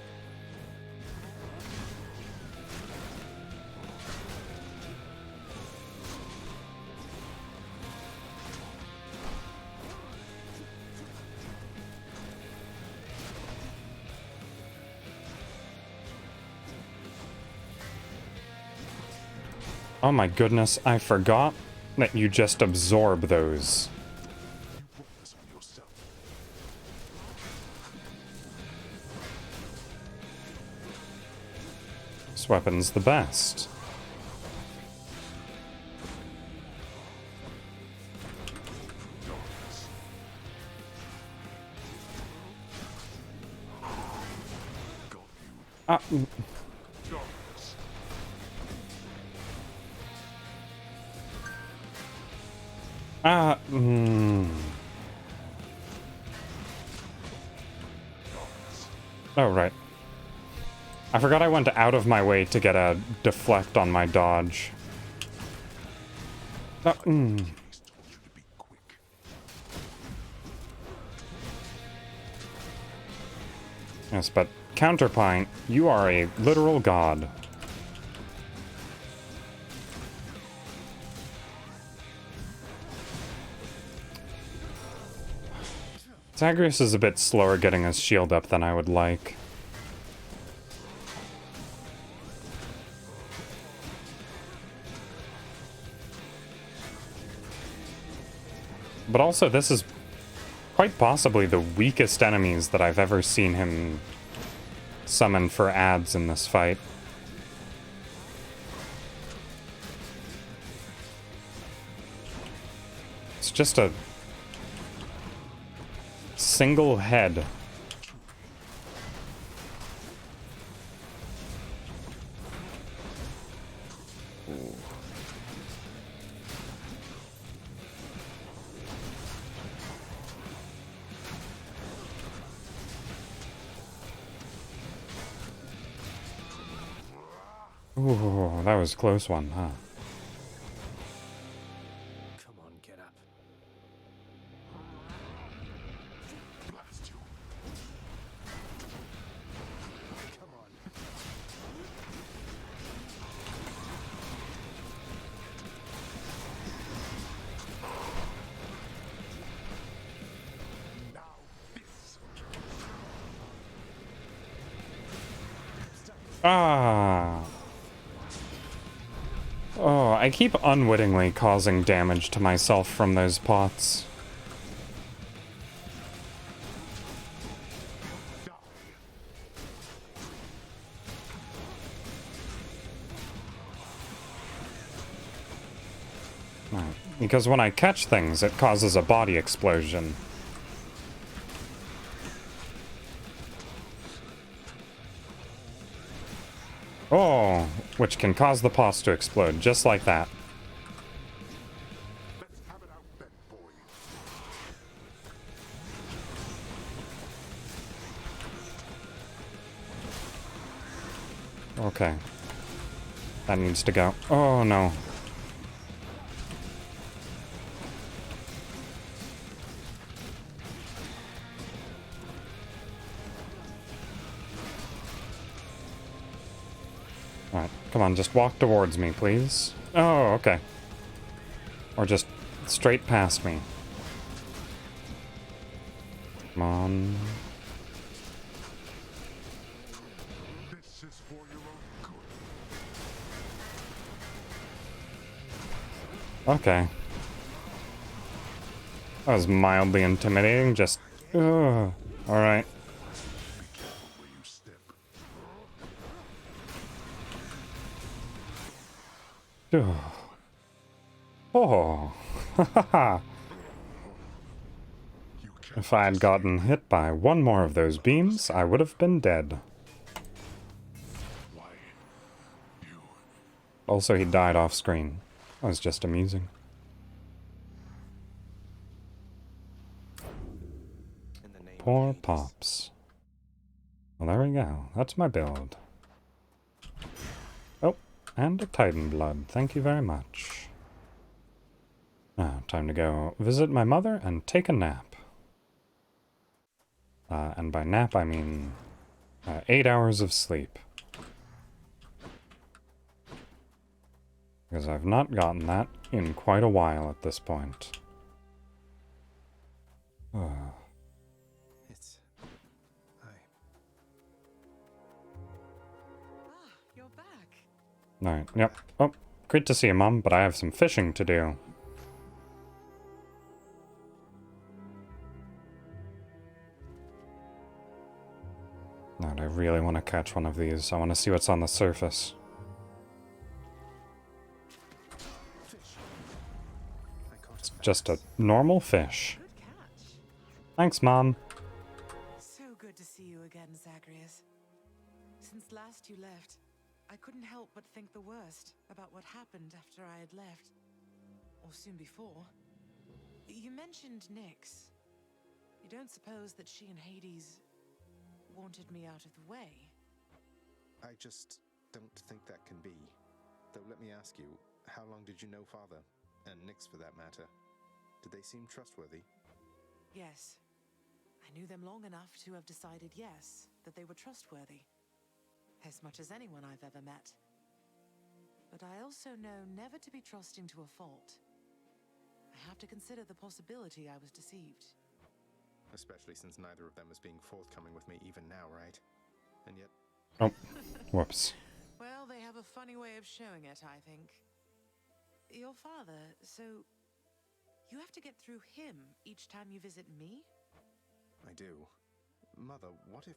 Oh my goodness, I forgot that you just absorb those. This weapon's the best. Oh, right. I forgot I went out of my way to get a deflect on my dodge. Yes, but Counterpine, you are a literal god. Zagreus is a bit slower getting his shield up than I would like. But also, this is quite possibly the weakest enemies that I've ever seen him summon for ads in this fight. It's just a single head. Ooh, that was a close one, huh? Come on, get up. Blast you. Come on. Now this. Ah! Oh, I keep unwittingly causing damage to myself from those pots. Right. Because when I catch things, it causes a body explosion. Oh, which can cause the pots to explode, just like that. Let's have it out then, boy. Okay. That needs to go. Oh, no. Alright, come on, just walk towards me, please. Oh, okay. Or just straight past me. Come on. This is for your own good. Okay. That was mildly intimidating, just... Alright. Where you step. Oh. Haha. You can't If I had gotten hit by one more of those beams, I would have been dead. Why? You. Also, he died off screen. That was just amusing. In the name Poor of Hades. Pops. Well, there we go. That's my build. Oh, and a Titan blood. Thank you very much. Time to go visit my mother and take a nap. And by nap, I mean 8 hours of sleep. Because I've not gotten that in quite a while at this point. It's... You're back. Alright, yep. Oh, great to see you, Mom, but I have some fishing to do. God, I really want to catch one of these. I want to see what's on the surface. It's just a normal fish. Good catch. Thanks, Mom. So good to see you again, Zagreus. Since last you left, I couldn't help but think the worst about what happened after I had left. Or soon before. You mentioned Nyx. You don't suppose that she and Hades wanted me out of the way? I just don't think that can be. Though let me ask you, how long did you know Father? And Nyx for that matter. Did they seem trustworthy? Yes. I knew them long enough to have decided yes, that they were trustworthy. As much as anyone I've ever met. But I also know never to be trusting to a fault. I have to consider the possibility I was deceived. Especially since neither of them is being forthcoming with me even now, right? And yet... Oh, whoops. Well, they have a funny way of showing it, I think. Your father, so... you have to get through him each time you visit me? I do. Mother, what if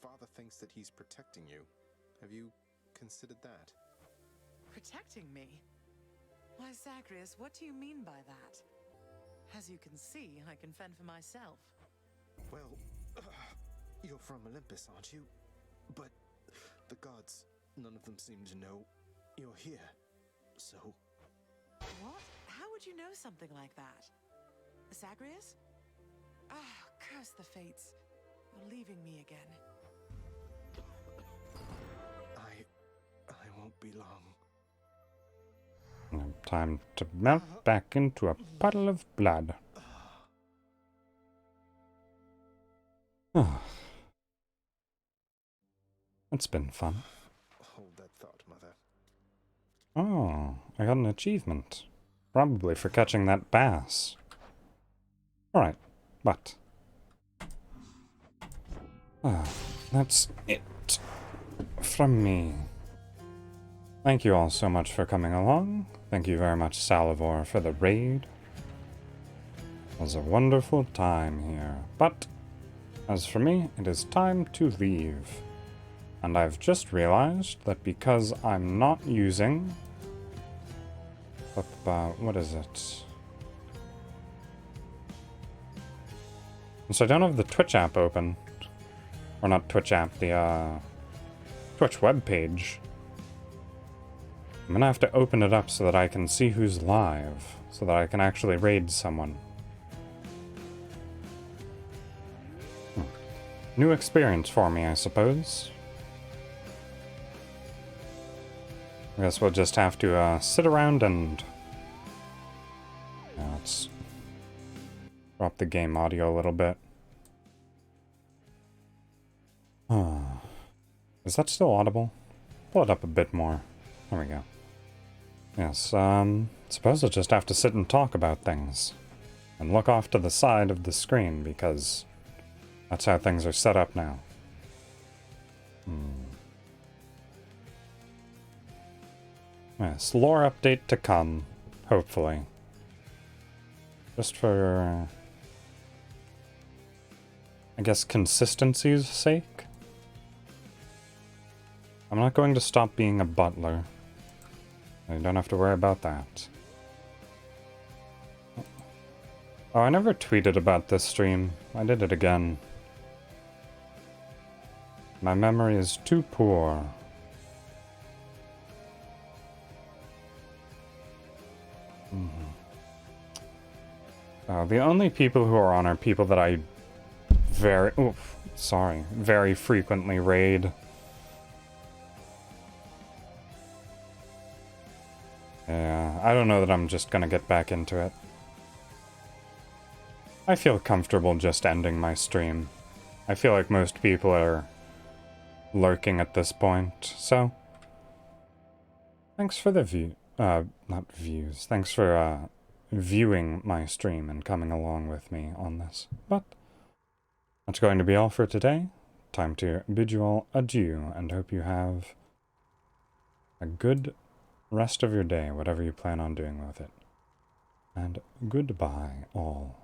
Father thinks that he's protecting you? Have you considered that? Protecting me? Why, Zagreus, what do you mean by that? As you can see, I can fend for myself. Well, you're from Olympus, aren't you? But the gods, none of them seem to know you're here. So... What? How would you know something like that? Zagreus? Ah, curse the fates. You're leaving me again. I won't be long. Time to melt back into a puddle of blood. It's been fun. Hold that thought, Mother. Oh, I got an achievement. Probably for catching that bass. Alright, but... that's it from me. Thank you all so much for coming along. Thank you very much, Salivor, for the raid. It was a wonderful time here. But, as for me, it is time to leave. And I've just realized that because I'm not using... what is it? So I don't have the Twitch app open. Or not Twitch app, the Twitch webpage. I'm gonna have to open it up so that I can see who's live. So that I can actually raid someone. New experience for me, I suppose. I guess we'll just have to sit around and... let's drop the game audio a little bit. Is that still audible? Pull it up a bit more. There we go. Yes, suppose I'll just have to sit and talk about things. And look off to the side of the screen, because that's how things are set up now. Yes, lore update to come, hopefully. Just for, I guess, consistency's sake. I'm not going to stop being a butler. You don't have to worry about that. Oh, I never tweeted about this stream. I did it again. My memory is too poor. The only people who are on are people that I very frequently raid. Yeah, I don't know that I'm just gonna get back into it. I feel comfortable just ending my stream. I feel like most people are lurking at this point, so thanks for the not views. Thanks for viewing my stream and coming along with me on this. But that's going to be all for today. Time to bid you all adieu and hope you have a good rest of your day, whatever you plan on doing with it. And goodbye, all.